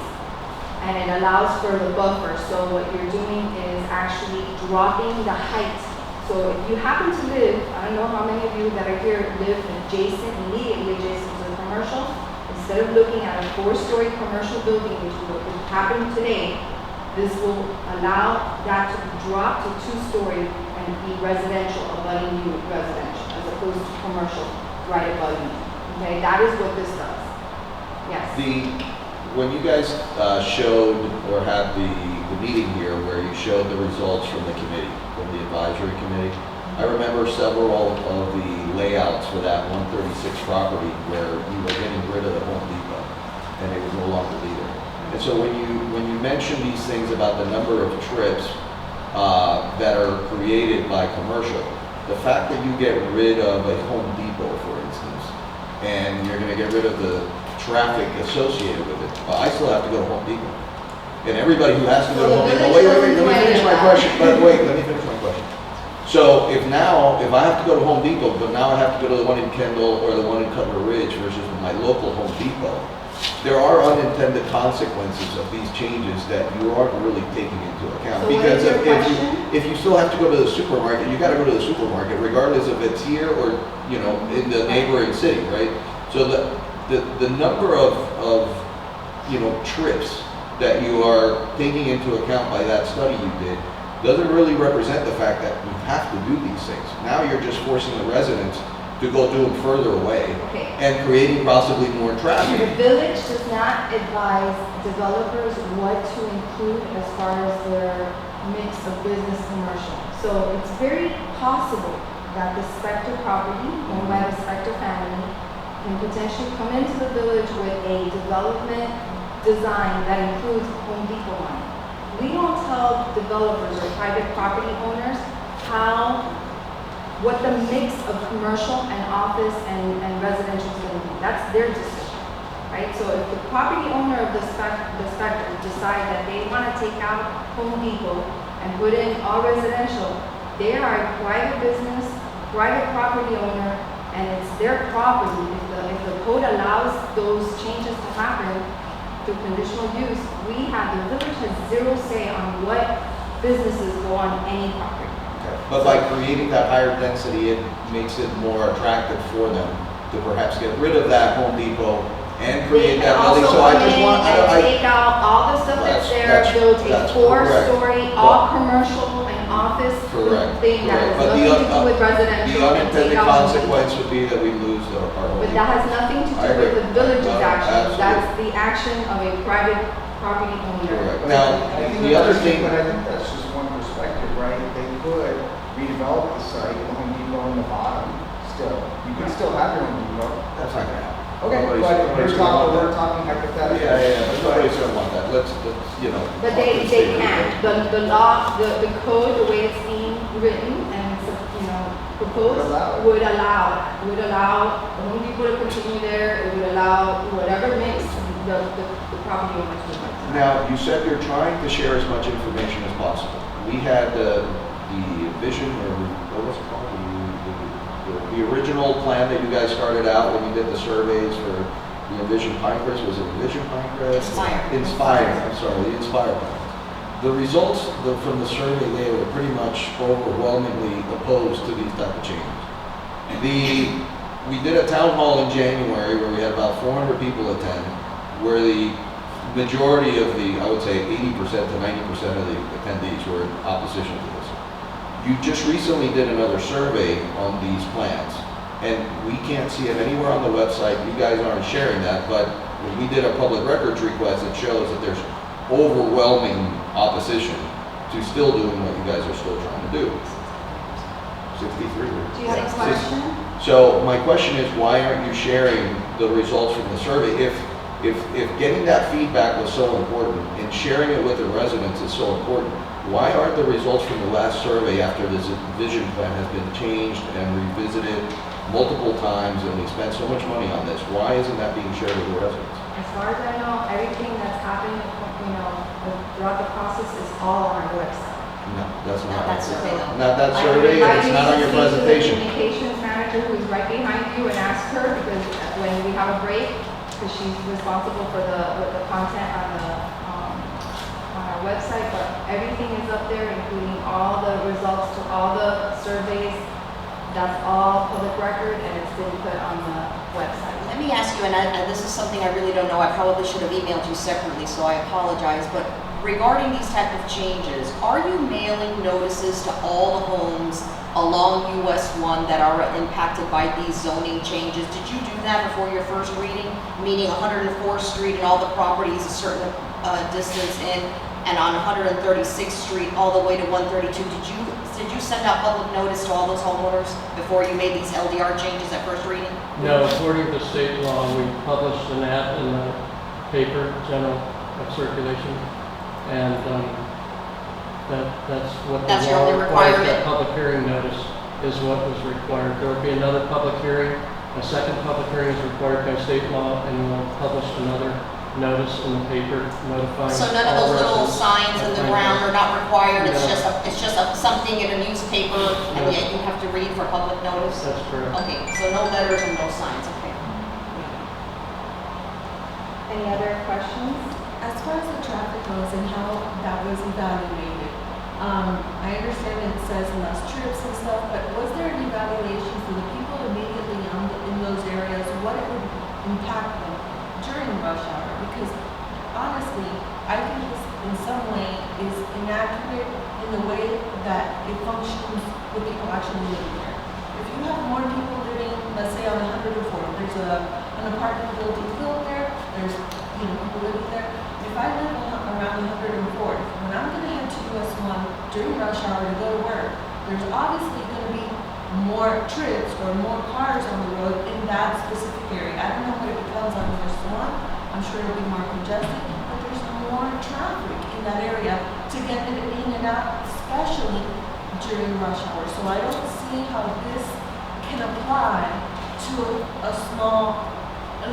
and it allows for the buffer. So what you're doing is actually dropping the height. So if you happen to live, I don't know how many of you that are here live immediately adjacent to the commercial, instead of looking at a 4-story commercial building, which would happen today, this will allow that to drop to 2-story and be residential, abutting you residential, as opposed to commercial right above you. Okay, that is what this does. Yes. When you guys showed or had the meeting here where you showed the results from the committee, from the advisory committee, I remember several of the layouts for that 136 property where you were getting rid of the Home Depot and it would no longer be there. And so when you mention these things about the number of trips that are created by commercial, the fact that you get rid of a Home Depot, for instance, and you're going to get rid of the traffic associated with it, well, I still have to go to Home Depot. And everybody who has to go to Home Depot, wait, let me finish my question. But wait, let me finish my question. So if I have to go to Home Depot, but now I have to go to the one in Kendall or the one in Cutler Ridge versus my local Home Depot, there are unintended consequences of these changes that you aren't really taking into account. So what Because is your question? if you still have to go to the supermarket, you got to go to the supermarket regardless if it's here or in the neighboring city, right? So the number of trips that you are taking into account by that study you did doesn't really represent the fact that you have to do these things. Now you're just forcing the residents to go do them further away Okay. and creating possibly more traffic. The village does not advise developers what to include as far as their mix of business commercial. So it's very possible that the Spectre property, owned by the Spectre family, can potentially come into the village with a development design that includes Home Depot line. We don't tell developers or private property owners what the mix of commercial and office and residential is going to be. That's their decision, right? So if the property owner of the Spectre decide that they want to take out Home Depot and put in all residential, they are a private business, private property owner, and it's their property. If the code allows those changes to happen through conditional use, the village has zero say on what businesses go on any property. But by creating that higher density, it makes it more attractive for them to perhaps get rid of that Home Depot and create that building. So I just want, take out all the stuff that's there, build a 4-story, all commercial and office thing that has nothing to do with residential. The unintended consequence would be that we lose our Home But that has nothing to do with the village's actions. absolutely. That's the action of a private property owner. Correct. Now, the other thing. But I think that's just one perspective, right? They could redevelop the site with Home Depot on the bottom still. You could still have your Home Depot. That's not gonna happen. Okay, Nobody's but we're talking hypothetically. Yeah, but nobody's gonna want that. Let's. But they can't. The law, the code, the way it's being written and proposed would allow Home Depot to continue there. It would allow whatever mix the property owners would like. Now, you said you're trying to share as much information as possible. We had the vision, or what was it called? The original plan that you guys started out when you did the surveys for the Envision Pinecrest. Was it Envision Pinecrest? Inspire. I'm sorry, the Inspire plan. The results from the survey there were pretty much overwhelmingly opposed to these type of changes. We did a town hall in January where we had about 400 people attend, where the majority of I would say 80% to 90% of the attendees were in opposition to this. You just recently did another survey on these plans, and we can't see it anywhere on the website. You guys aren't sharing that, but when we did a public records request, it shows that there's overwhelming opposition to still doing what you guys are still trying to do. 63. Do you have a question? So my question is, why aren't you sharing the results from the survey? If getting that feedback was so important and sharing it with the residents is so important, why aren't the results from the last survey after this vision plan has been changed and revisited multiple times and we spent so much money on this. Why isn't that being shared with the residents? As far as I know, everything that's happened, throughout the process is all on our website. No, that's Not not. that survey though. Not that I survey, would and it's invite not on you your to speak to the presentation. communications manager who's right behind you and ask her, because when we have a break, because she's responsible for with the content on our website, but everything is up there, including all the results to all the surveys. That's all public record, and it's been put on the website. Let me ask you, and this is something I really don't know, I probably should have emailed you separately, so I apologize, but regarding these type of changes, are you mailing notices to all the homes along US1 that are impacted by these zoning changes? Did you do that before your first reading? Meaning 104th Street and all the properties a certain distance in, and on 136th Street all the way to 132, did you send out public notice to all those homeowners before you made these LDR changes at first reading? No, according to state law, we published an ad in the paper, general circulation, and that's what the That's your law only requires. requirement? That public hearing notice is what was required. There will be another public hearing. A second public hearing is required by state law, and we'll publish another notice in the paper notifying. So none of all those little residents signs in of the Pinecrest. ground are not required, it's No. just something in a newspaper, and No. yet you have to read for public notice? That's correct. Okay, so no letters and no signs, okay. Any other questions? As far as the traffic goes and how that was evaluated, I understand it says less trips and stuff, but was there an evaluation for the people immediately in those areas, what it would impact them during rush hour? Because honestly, I think this in some way is inaccurate in the way that it functions with people actually living there. If you have more people living, let's say on 104, there's an apartment building built there, there's people living there. If I live around 104, when I'm going to head to US1 during rush hour to go to work, there's obviously going to be more trips or more cars on the road in that specific area. I don't know what it becomes on US1. I'm sure it'll be more congested, but there's more traffic in that area to get it in and out, especially during rush hour. So I don't see how this can apply to a small,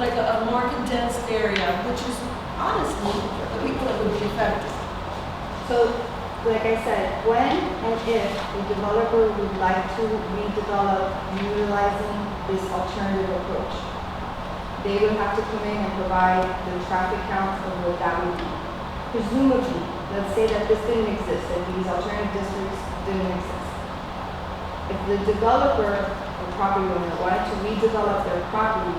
like a more condensed area, which is honestly the people that would be affected. So, like I said, when and if the developer would like to redevelop utilizing this alternative approach, they would have to come in and provide the traffic counts of what that would be. Presumably, let's say that this didn't exist, that these alternative districts didn't exist. If the developer or property owner wanted to redevelop their property,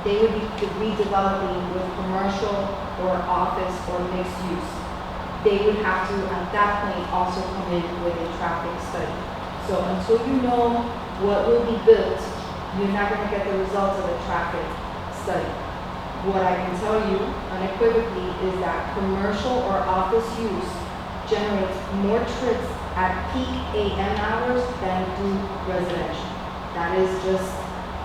they would be redeveloping with commercial or office or mixed use. They would have to, at that point, also come in with a traffic study. So until you know what will be built, you're not going to get the results of the traffic study. What I can tell you unequivocally is that commercial or office use generates more trips at peak AM hours than do residential. That is just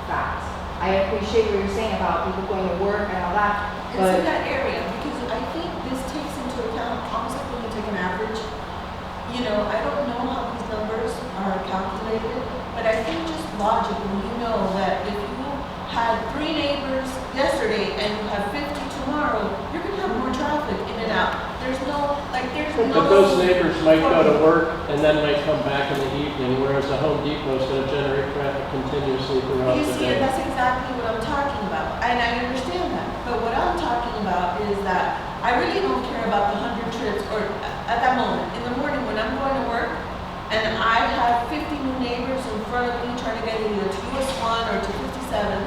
fact. I appreciate what you're saying about people going to work and all that, It's but in that area, because I think this takes into account, almost like when you take an average, I don't know how these numbers are calculated, but I think just logically, that if you had 3 neighbors yesterday and you have 50 tomorrow, you're gonna have more traffic in and out. There's no. But those neighbors might go to work and then might come back in the evening, whereas a Home Depot is going to generate traffic continuously throughout You the see, day. that's exactly what I'm talking about, and I understand that. But what I'm talking about is that I really don't care about the 100 trips, or at that moment, in the morning when I'm going to work, and I have 50 new neighbors in front of me trying to get either to US1 or to 57,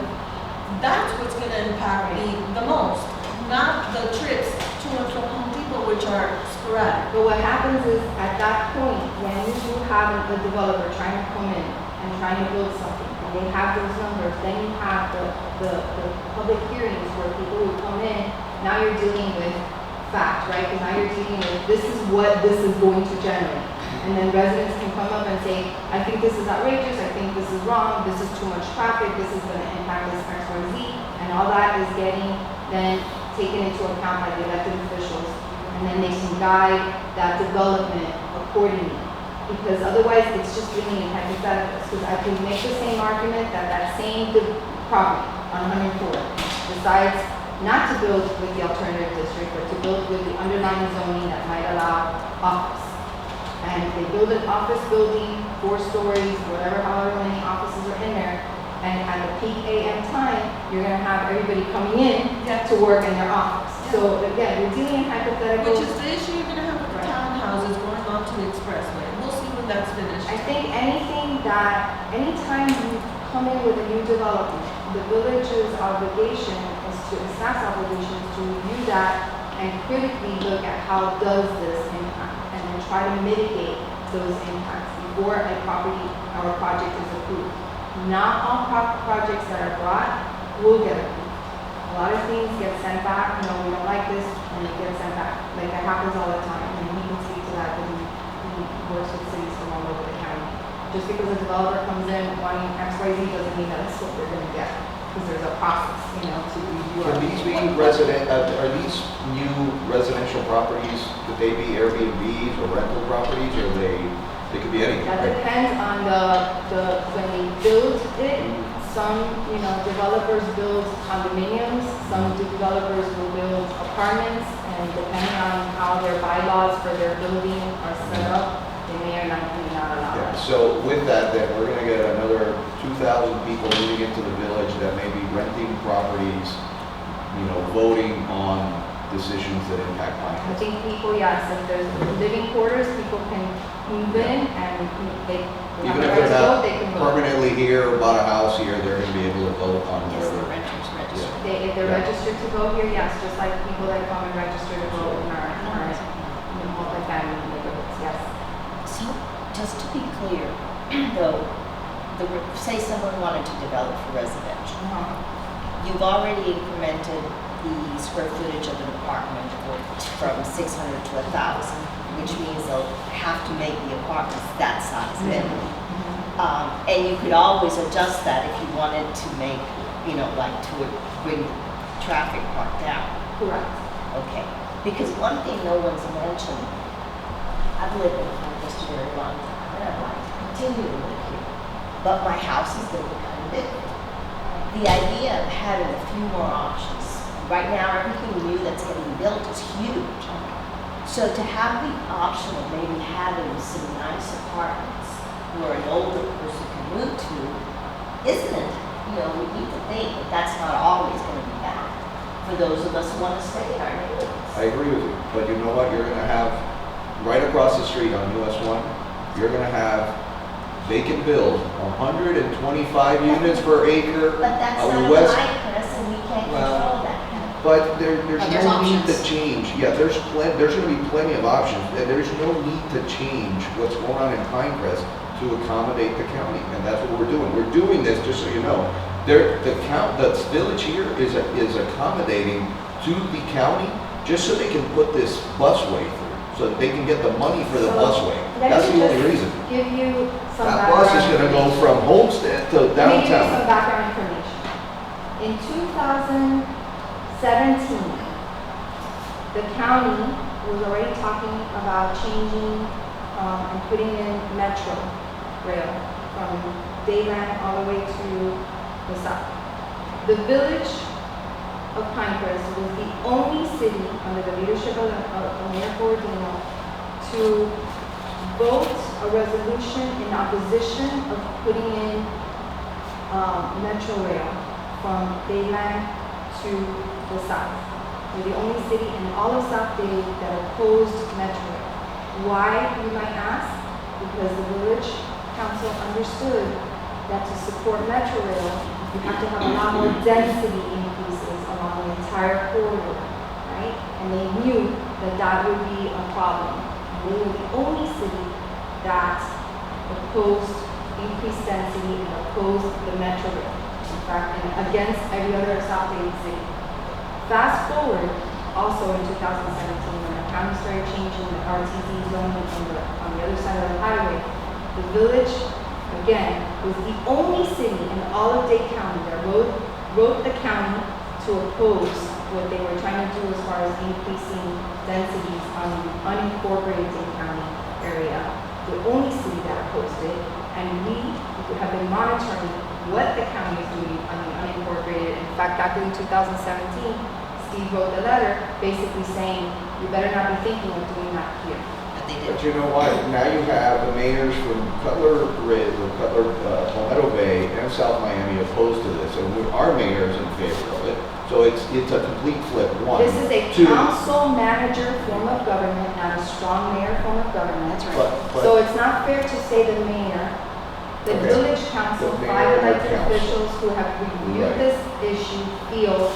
that's what's going to impact me the most, not the trips to and from Home Depot, which are sporadic. But what happens is, at that point, when you do have a developer trying to come in and trying to build something, and they have those numbers, then you have the public hearings where people who come in, now you're dealing with fact, right? Because now you're dealing with, this is what this is going to generate. And then residents can come up and say, I think this is outrageous, I think this is wrong, this is too much traffic, this is going to impact this X, Y, Z, and all that is getting then taken into account by the elected officials, and then they can guide that development accordingly. because otherwise it's just really hypotheticals. Because I could make the same argument that that same property on 104 decides not to build with the alternative district, but to build with the underlying zoning that might allow office. And they build an office building, 4 stories, whatever, however many offices are in there, and at the peak AM time, you're gonna have everybody coming in Yeah. to work in their office. So again, we're dealing in hypotheticals. Which is the issue you're gonna have with the townhouses going onto the expressway. We'll see when that's finished. I think anytime you come in with a new development, the village's obligation is to, and staff's obligation is to review that and critically look at how does this impact, and then try to mitigate those impacts before a property or a project is approved. Not all projects that are brought will get approved. A lot of things get sent back, no, we don't like this, and it gets sent back. Like that happens all the time, and he can speak to that, because he works with cities from all over the county. Just because a developer comes in wanting XYZ doesn't mean that's what they're gonna get, because there's a process, to review. Can these be are these new residential properties, could they be Airbnbs or rental properties, or they could be anything, That right? depends on when they build it. Some, developers build condominiums, some developers will build apartments, and depending on how their bylaws for their building are set up, they may or not allow Yeah, it. so with that, then, we're gonna get another 2,000 people moving into the village that may be renting properties, voting on decisions that impact I Pinecrest. think people, yes, if there's living quarters, people can move in and they have Even the if right they're to vote, not they can vote. permanently here or bought a house here, they're gonna be able to vote on Yes, the whatever. renters register. If they're Yeah. registered to vote here, yes, just like people that come and register to vote in our multi-family neighborhoods, yes. So, just to be clear, though, say someone wanted to develop for residential, you've already incremented the square footage of an apartment from 600 to 1,000, which means they'll have to make the apartments that size minimum. And you could always adjust that if you wanted to make, bring traffic park down. Correct. Okay, because one thing no one's mentioned, I've lived in Pinecrest a very long time, and I'd like to continue to live here, but my house is getting kind of big. The idea of having a few more options, right now, everything new that's getting built is huge. So to have the option of maybe having some nice apartments where an older person can move to, isn't, we need to think that that's not always gonna be bad for those of us who want to stay in our neighborhoods. I agree with you, but you know what, you're gonna have, right across the street on US1, you're gonna have, they can build 125 units per acre. But that's on not the a west. Pinecrest, and we can't Well, control that. But there's there's no need to options. change. Yeah, there's gonna be plenty of options, and there's no need to change what's going on in Pinecrest to accommodate the county, and that's what we're doing. We're doing this, just so you know. The village here is accommodating to the county, just so they can put this busway through, so that they can get the money for the So, busway. let That's me the only just reason. Give you some That background. bus is gonna go from Homestead to Let me give you some downtown. background information. In 2017, the county was already talking about changing and putting in metro rail from Dayland all the way to the south. The village of Pinecrest was the only city under the leadership of Mayor Bordino to vote a resolution in opposition of putting in metro rail from Dayland to the south. We're the only city in all of South Bay that opposed metro rail. Why, you might ask? Because the village council understood that to support metro rail, you have to have a lot more density increases along the entire corridor, right? And they knew that that would be a problem. They were the only city that opposed increased density and opposed the metro rail. In fact, and against every other South Bay city. Fast forward, also in 2017, when the county started changing the RTD zone on the other side of the highway, the village, again, was the only city in all of Dade County that wrote the county to oppose what they were trying to do as far as increasing densities on the unincorporated Dade County area. The only city And we have been monitoring what the county is doing on the unincorporated. In fact, back in 2017, Steve wrote the letter basically saying, you better not be thinking of doing that here. That they But did. you know what, now you have the mayors from Cutler Ridge, or Cutler, Palmetto Bay, and South Miami opposed to this, and our mayor's in favor of it. So it's a complete flip, one. This is a Two, council manager form of government, not a strong mayor form of government. That's right. So it's not fair to say the mayor, the Okay. village council, The mayor 5 or elected council. officials who have reviewed Right. this issue feel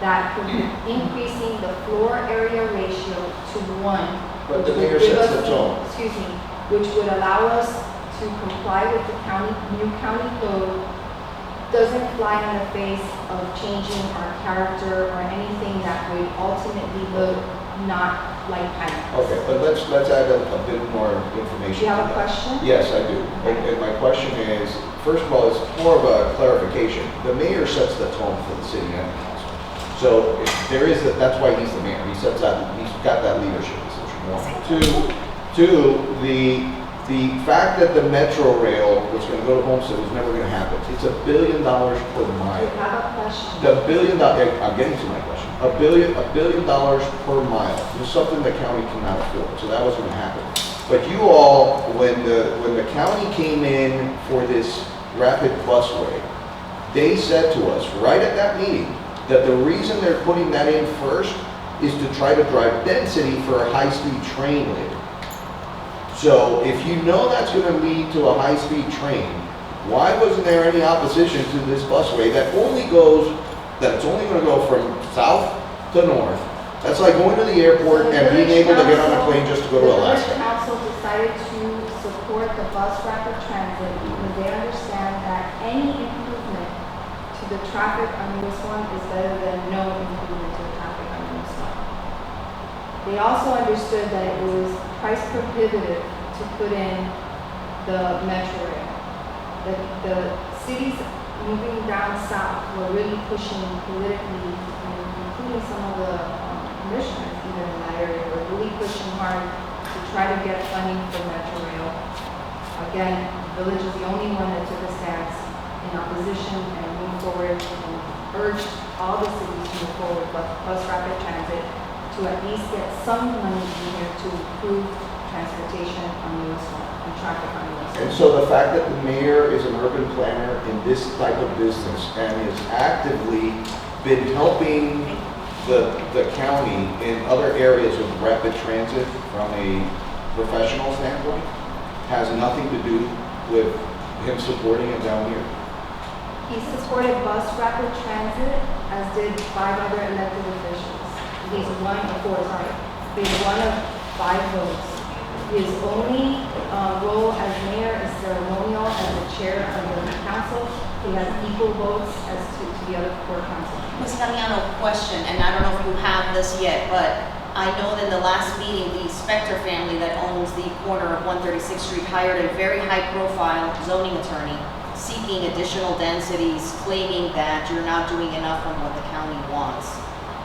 that increasing the floor area ratio to 1. But the which would mayor give sets us the tone. Excuse me, which would allow us to comply with the new county code, doesn't fly in the face of changing our character or anything that would ultimately look not like Pinecrest. Okay, but let's add a bit more Do information. you have to a that. question? Yes, I do. And my question is, first of all, it's more of a clarification. The mayor sets the tone for the city and the council. So there is, that's why he's the mayor. He sets that, he's got that leadership position. One. Two, the fact that the Metro Rail was gonna go to Homestead was never gonna happen. It's $1 billion per Do you mile. have a question? The I'm getting to my question. $1 billion per mile. This is something the county cannot afford, so that wasn't gonna happen. But you all, when the county came in for this rapid busway, they said to us, right at that meeting, that the reason they're putting that in first is to try to drive density for a high-speed train later. So if you know that's gonna lead to a high-speed train, why wasn't there any opposition to this busway that it's only gonna go from south to north? That's like going to the airport So the and being village able to get on a council- plane just to go to The Alaska. village council decided to support the bus rapid transit because they understand that any improvement to the traffic on US 1 is better than no improvement to the traffic on US 1. They also understood that it was price prohibitive to put in the metro rail. The cities moving down south were really pushing politically, and including some of the commissioners even in that area, were really pushing hard to try to get funding for metro rail. Again, the village is the only one that took a stance in opposition and moved forward and urged all the cities to move forward with bus rapid transit to at least get some money in here to improve transportation on US 1 and traffic on US 1. And so the fact that the mayor is an urban planner in this type of business and has actively been helping the county in other areas of rapid transit from a professional standpoint has nothing to do with him supporting it down here. He supported bus rapid transit, as did 5 other elected officials. He's one of 4, sorry. He's one of 5 votes. His only role as mayor is ceremonial as the chair of the council. He has equal votes as to the other 4 councilors. Ms. Damiano, question, and I don't know if you have this yet, but I know that in the last meeting, the Spector family that owns the corner of 136th Street hired a very high-profile zoning attorney seeking additional densities, claiming that you're not doing enough on what the county wants.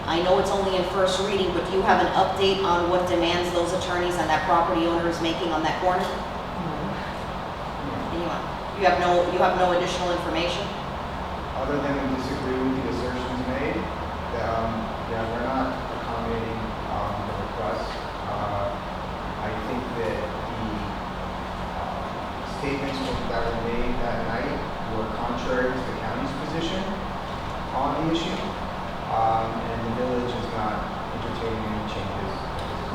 I know it's only in first reading, but do you have an update on what demands those attorneys and that property owner is making on that corner? You have no additional information? Other than we disagree with the assertions made, that we're not accommodating the request. I think that the statements that were made that night were contrary to the county's position on the issue, and the village is not entertaining any changes.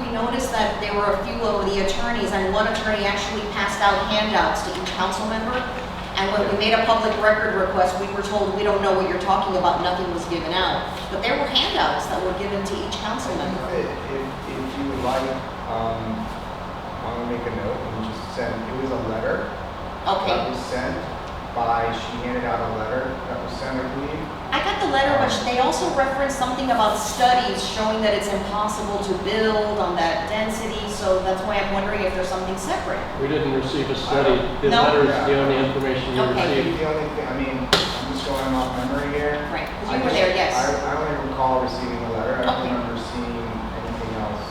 We noticed that there were a few of the attorneys, and one attorney actually passed out handouts to each council member. And when we made a public record request, we were told, we don't know what you're talking about, nothing was given out. But there were handouts that were given to each council member. If you would like, I'm gonna make a note and just send, it was a letter that Okay, was sent she handed out a letter that was sent, I believe. I got the letter, but they also referenced something about studies showing that it's impossible to build on that density, so that's why I'm wondering if there's something separate. We didn't receive a study. The No? letter is the only information we Okay. I received. think the only thing, I mean, I'm just going off memory here. Right, because you were there, yes. I only recall receiving the letter. I don't Okay. remember seeing anything else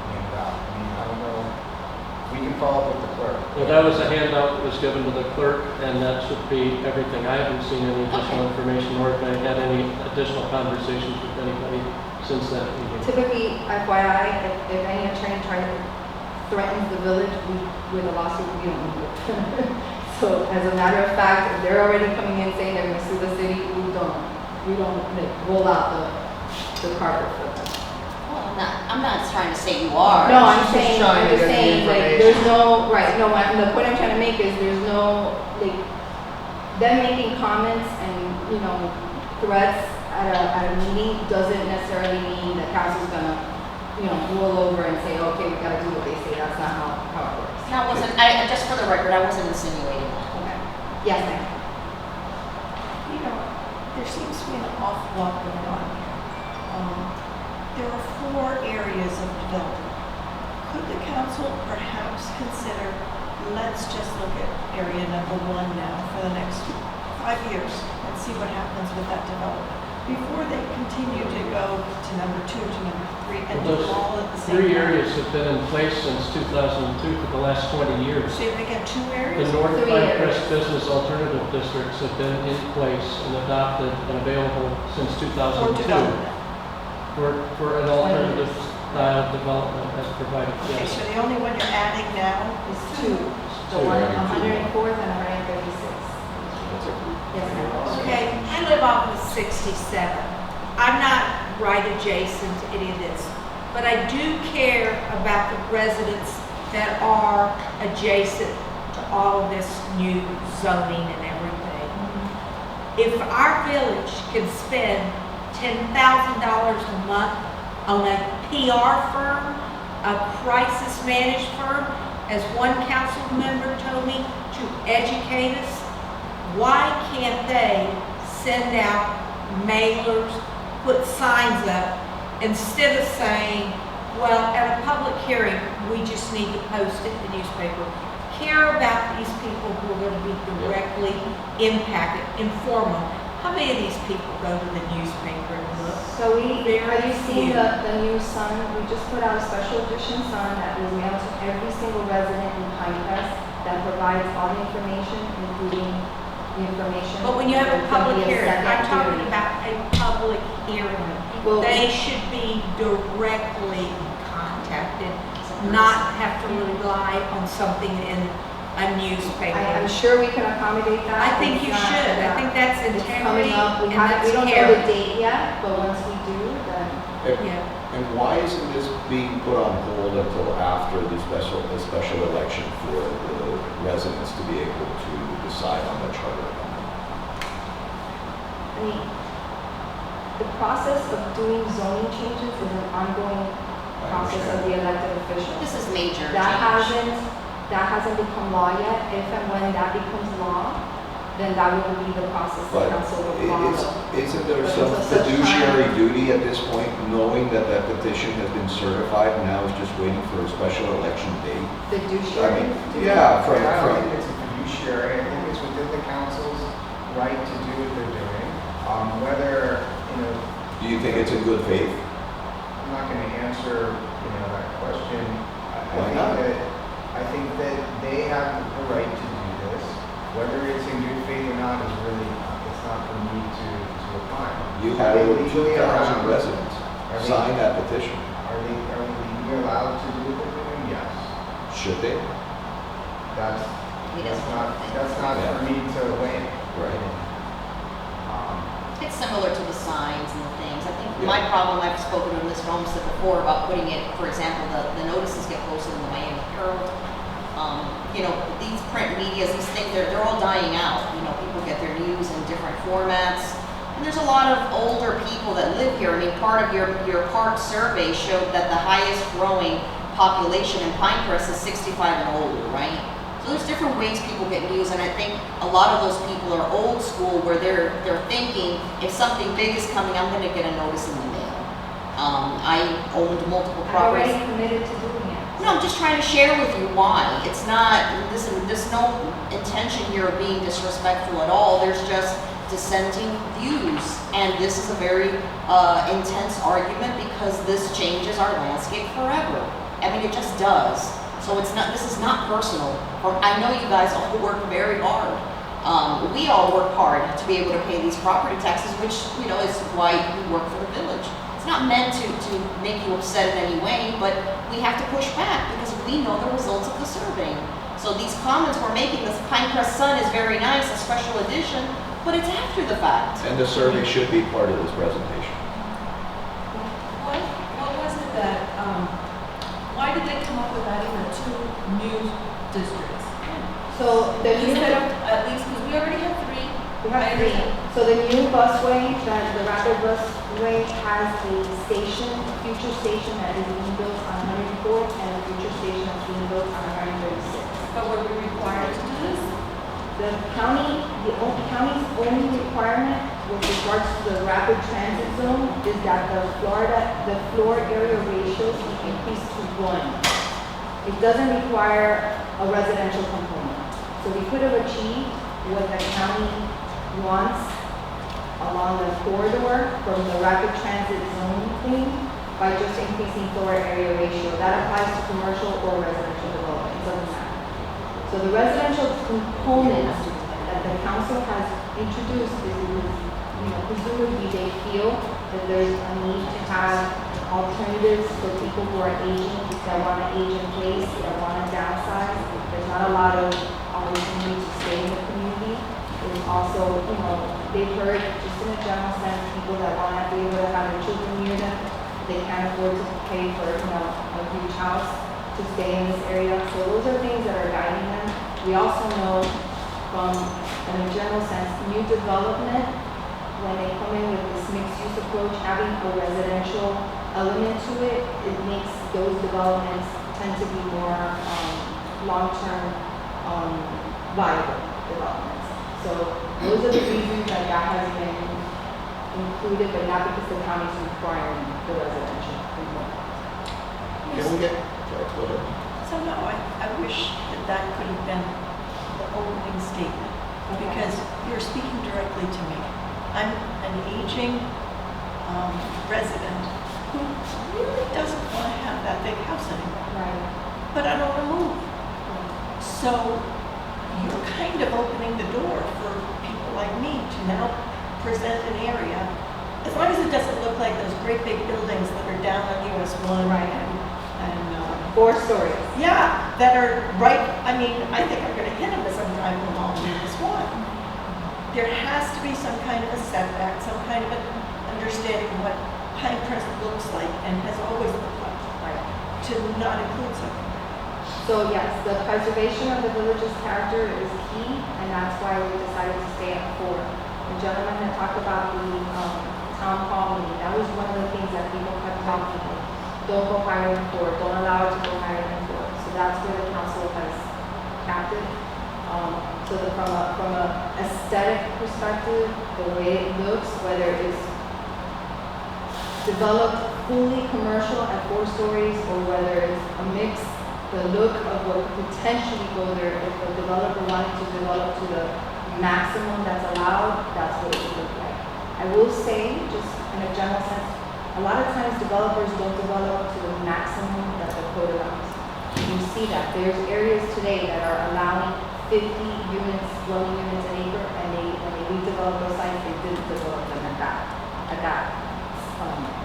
handed out. I mean, I don't know. We can follow up with the clerk. Well, That was a handout that was given to the clerk, and that should be everything. I haven't seen any additional information, nor have I had any additional conversations with anybody since that meeting. Typically, FYI, if any attorney threatens the village with a lawsuit, we don't do it. So as a matter of fact, if they're already coming in saying they're gonna sue the city, we don't like, roll out the carpet for them. Well, I'm not trying to say you are. No, I'm She's just trying to just get the saying, like, information. there's no, right, no, the point I'm trying to make is there's no, like, them making comments and, you know, threats at a meeting doesn't necessarily mean that council's gonna, you know, roll over and say, okay, we gotta do what they say. That's not how it works. That wasn't, just for the record, I wasn't insinuating that. Okay. Yes, ma'am. You know, there seems to be an awful lot going on here. There are 4 areas of development. Could the council perhaps consider, let's just look at area number 1 now for the next 5 years and see what happens with that development before they continue to go to number 2 to number 3 and do Those all at the same time? 3 areas have been in place since 2002 for the last 20 years. So you're making 2 areas? The North 3 Pinecrest Business Alternative Districts have been in place and adopted and available since For 2002 development. for an alternative style development as provided. Okay, Yes. so the only one you're adding now It's is 2. 2. The one at 104th and 136. Yes, ma'am. Okay, I live off of 67. I'm not right adjacent to any of this, but I do care about the residents that are adjacent to all of this new zoning and everything. If our village can spend $10,000 a month on a PR firm, a crisis managed firm, as one council member told me, to educate us, why can't they send out mailers, put signs up, instead of saying, well, at a public hearing, we just need to post it in the newspaper. Care about these people who are going to be directly impacted, inform them. How many of these people go to the newspaper and look? So have you seen few. the new Sun? We just put out a special edition Sun that was mailed to every single resident in Pinecrest that provides all the information, including the information. But when you have a There's gonna public be a hearing, second I'm talking hearing. about a public hearing. Well- They should be directly contacted, not have to rely on something in a newspaper. I'm sure we can accommodate that. I think you It's not- should. I think that's It's integrity coming up. We and haven't, we that's don't know caring. the date yet, but once we do, then. Yeah. And why isn't this being put on hold until after the special election for the residents to be able to decide on the charter amendment? I mean, the process of doing zoning changes is an ongoing process of the elected officials. This is major That change. hasn't become law yet. If and when that becomes law, then that will be the process the But council will follow. isn't there But some until such fiduciary time- duty at this point, knowing that that petition has been certified and now is just waiting for a special election date? Fiduciary. I mean, duty. yeah, I don't from, think it's a fiduciary, I think it's within the council's right to do what they're doing. Whether, you know, do you think it's in good faith? I'm not gonna answer, you know, that question. Why not? I think that they have the right to do this. Whether it's in good faith or not is really, it's not for me to opine. You had Are they over legally 2,000 allowed- residents Are they- sign that petition. Are they legally allowed to do what they're doing? Yes. Should they? That's not for me to weigh. Right. It's similar to the signs and the things. I think Yeah. my problem, I've spoken to Mr. Olmsted before about putting it, for example, the notices get posted in the Miami Herald. You know, these print medias, these things, they're all dying out. You know, people get their news in different formats. And there's a lot of older people that live here. I mean, part of your park survey showed that the highest growing population in Pinecrest is 65 and older, right? So there's different ways people get news, and I think a lot of those people are old school where they're thinking if something big is coming, I'm gonna get a notice in the mail. I owned multiple I've properties. already committed to doing it. No, I'm just trying to share with you why. It's not, there's no intention here of being disrespectful at all. There's just dissenting views. And this is a very intense argument because this changes our landscape forever. I mean, it just does. So it's not, this is not personal. Or I know you guys all work very hard. We all work hard to be able to pay these property taxes, which, you know, is why we work for the village. It's not meant to make you upset in any way, but we have to push back because we know the results of the surveying. So these comments we're making, this Pinecrest Sun is very nice, a special edition, but it's after the fact. And the survey should be part of this presentation. What was it that, why did they come up with adding the 2 new districts? So the new, Instead of, at least, because we already have 3. we have 3. So the new busway, the rapid busway has a station, future station that is being built on 104th and a future station that's being built on 136. But were we required to do this? The county's only requirement with regards to the rapid transit zone is that the floor area ratio be increased to 1. It doesn't require a residential component. So we could have achieved what the county wants along the corridor from the rapid transit zone thing by just increasing floor area ratio. That applies to commercial or residential development, it doesn't matter. So the residential component that the council has introduced is, you know, presumably they feel that there's a need to have alternatives for people who are aging, that want to age in place, that want to downsize. There's not a lot of opportunity to stay in the community. There's also, you know, they've heard, just in a general sense, people that want to be able to have their children near them. They can't afford to pay for, you know, a huge house to stay in this area. So those are things that are guiding them. We also know from, in a general sense, new development, when they come in with this mixed-use approach, having a residential element to it, it makes those developments tend to be more long-term viable developments. So those are the reasons that has been included, but not because the county is requiring the residential component. Can we get, sorry, go ahead. So no, I wish that could have been the opening statement, because you're speaking directly to me. I'm an aging resident who really doesn't want to have that big house anymore, Right. but I don't want to move. So you're kind of opening the door for people like me to now present an area, as long as it doesn't look like those great big buildings that are down on US1. Right. And 4 stories. yeah, that are right, I mean, I think I'm gonna hit them as I'm driving along US1. There has to be some kind of a setback, some kind of an understanding of what Pinecrest looks like and has always looked like, Right. to not include something. So yes, the preservation of the village's character is key, and that's why we decided to stay at 4. The gentleman had talked about the town hall meeting. That was one of the things that people kept talking about. Don't go higher than 4. Don't allow it to go higher than 4. So that's where the council has capped it. So that from a aesthetic perspective, the way it looks, whether it's developed fully commercial at 4 stories or whether it's a mix, the look of what could potentially go there if the developer wanted to develop to the maximum that's allowed, that's what it would look like. I will say, just in a general sense, a lot of times developers don't develop to the maximum that the code allows. You see that. There's areas today that are allowing 50 units, dwelling units an acre, and when they redevelop those sites, they didn't develop them at that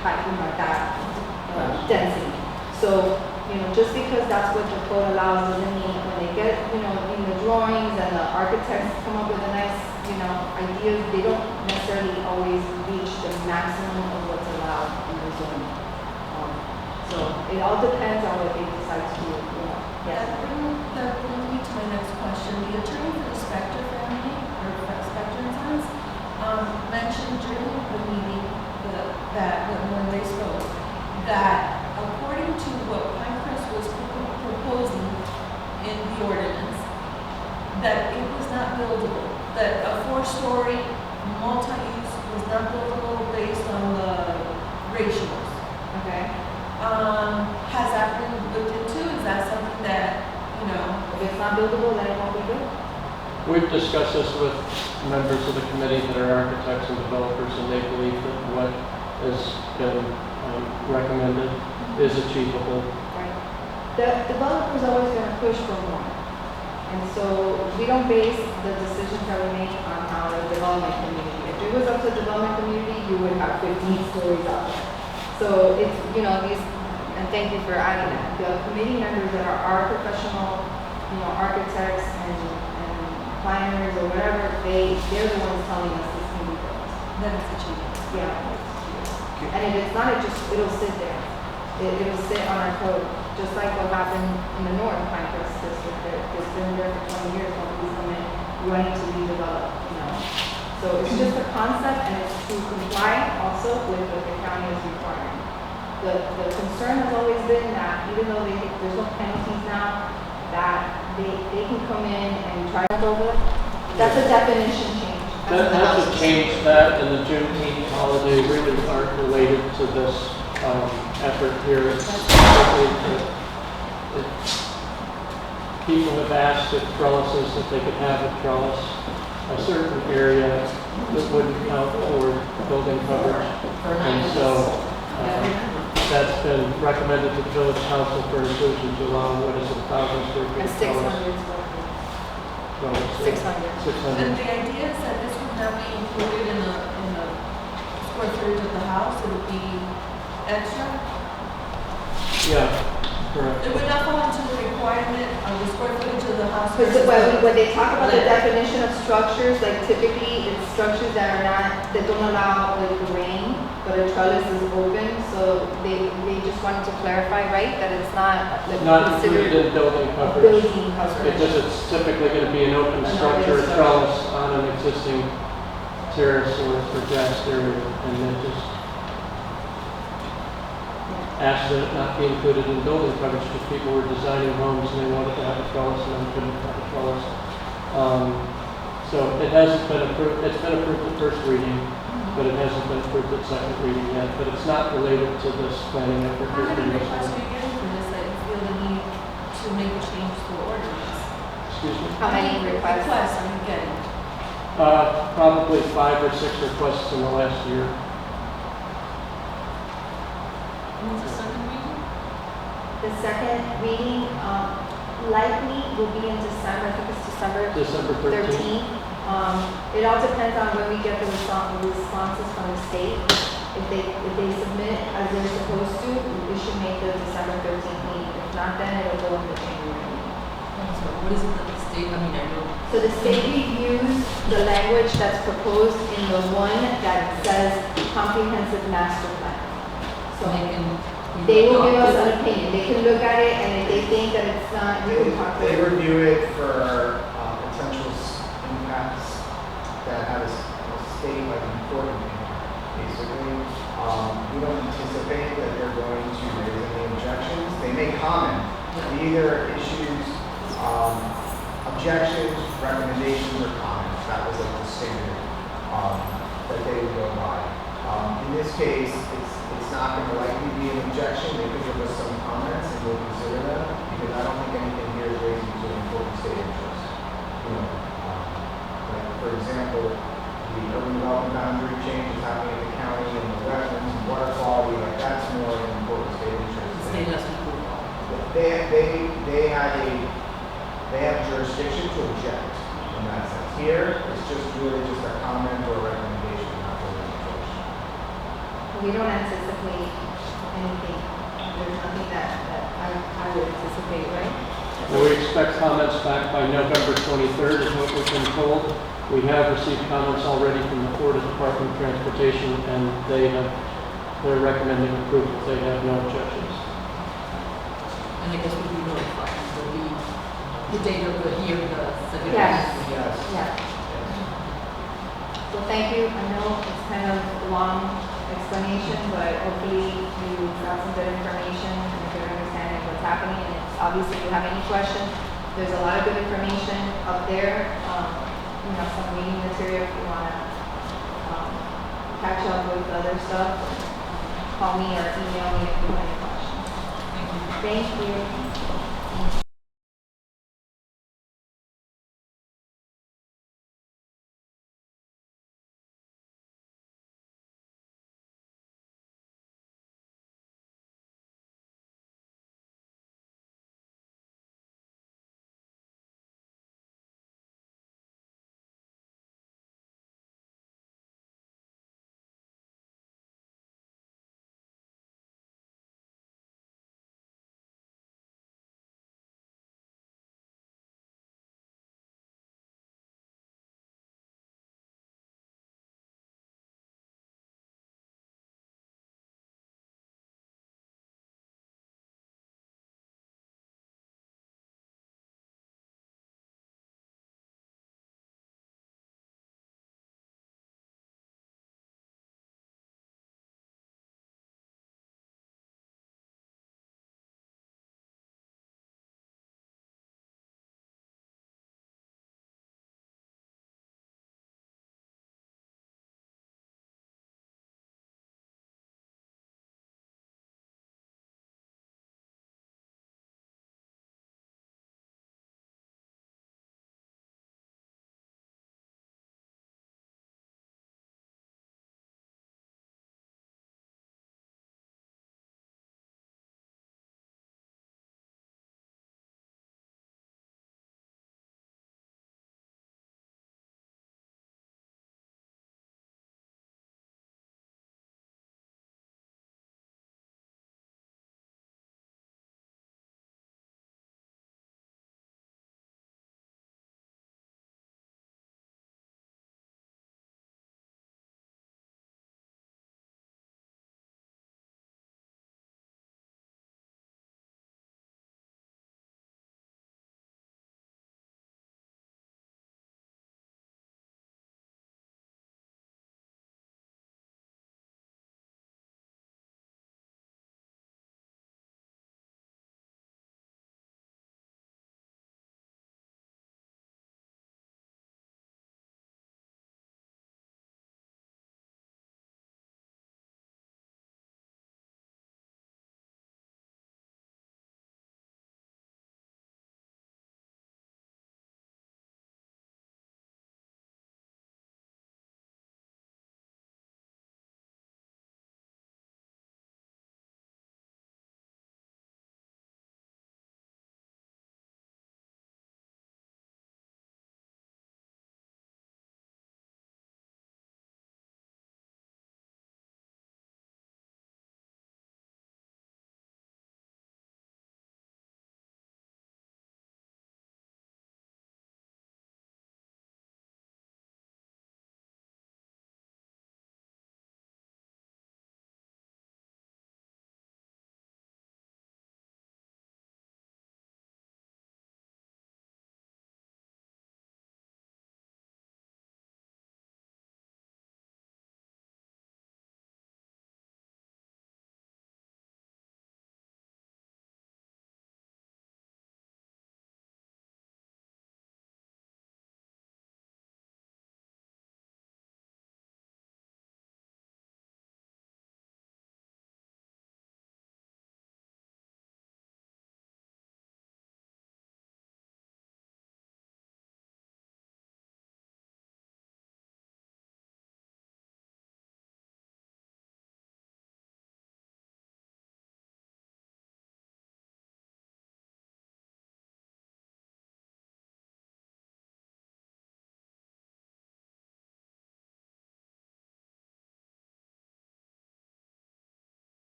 height, at that density. So, you know, just because that's what the code allows doesn't mean when they get, you know, in the drawings and the architects come up with a nice, you know, ideas, they don't necessarily always reach the maximum of what's allowed in the zone. So it all depends on what they decide to do, you know. That brings me to my next question. The attorney for the Spector family, or Spector and Sons, mentioned during the meeting that when they spoke, that according to what Pinecrest was proposing in the ordinance, that it was not buildable, that a 4-story multi-use was not buildable based on the ratios. Okay. Has that been looked into? Is that something that, you know? If it's not buildable, then it won't be built. We've discussed this with members of the committee that are architects and developers, and they believe that what has been recommended is achievable. Right. The developer's always gonna push for more. And so we don't base the decisions that we make on how the development community. If it was up to the development community, you would have 15 stories out there. So it's, these, and thank you for adding that. The committee members that are our professional, architects and planners or whatever, they're the ones telling us this can be built. That is achievable. Yeah. And if it's not, it'll sit there. It'll sit on our code, just like what happened in the North Pinecrest district. It's been there for 20 years, nobody's come in running to be developed, So it's just a concept and it's to comply also with what the county is requiring. The concern has always been that even though there's no penalties now, that they can come in and try to build it. That's a definition change. That's a change that and the Juneteenth holiday really aren't related to this effort here. People have asked if trellises, that they could have a trellis, a certain area that wouldn't count toward building coverage. And so that's been recommended to the village council for inclusion to allow, 1,000 square feet A of 600 trellis. square feet. 600. And the idea is that this would not be included in the square footage of the house, it would be extra? Yeah, correct. It would not fall into the requirement of the square footage of the house. Because versus when they talk about the land. definition of structures, like typically it's structures that don't allow like the rain, but a trellis is open, so they just wanted to clarify, right, that it's not like Not considered included in building coverage. building coverage. Because it's typically going to be an open An open structure, structure. trellis on an existing terrace or grassed area, and then just asked that it not be included in building coverage because people were designing homes and they wanted to have a trellis and then couldn't have a trellis. So it hasn't been approved, it's been approved at first reading, but it hasn't been approved at second reading yet, but it's not related to this planning effort. How many requests are you getting for this that you feel the need to make a change to the ordinance? Excuse me? How many requests? Requests are you getting? Probably 5 or 6 requests in the last year. When's the second meeting? The second reading, likely will be in December, I think it's December December 13th. 13th. It all depends on when we get the responses from the state. If they submit as they're supposed to, we should make the December 13th meeting. If not, then it'll go in the January meeting. So what is it that the state, I know. So the state reviews the language that's proposed in the one that says comprehensive master plan. So they will give us an opinion. They can look at it and if they think that it's not, we can talk to They them. review it for potential impacts that have a state like important impact, basically. We don't anticipate that they're going to raise any objections. They may comment. Either issues objections, recommendations, or comments. That was like the standard that they would go by. In this case, it's not going to likely be an objection. They could give us some comments and we'll consider them because I don't think anything here is raising to an important state interest. Like for example, the urban development boundary change is happening in the county and the wetlands and water quality, like that's more an important state interest. The state has approval. They have jurisdiction to object in that sense. Here, it's just really just a comment or a recommendation, not really an objection. We don't anticipate anything. There's nothing that I would anticipate, right? Well, we expect comments back by November 23rd is what we've been told. We have received comments already from the Florida Department of Transportation and they're recommending approval. They have no objections. And I guess we'll be notified, will be the date of the hearing, the second. Yes. Yes. Yeah. So thank you. I know it's kind of a long explanation, but hopefully you got some good information and a good understanding of what's happening. And it's obviously, if you have any questions, there's a lot of good information up there. Some reading material if you want to catch up with other stuff. Call me or email me if you have any questions. Thank you.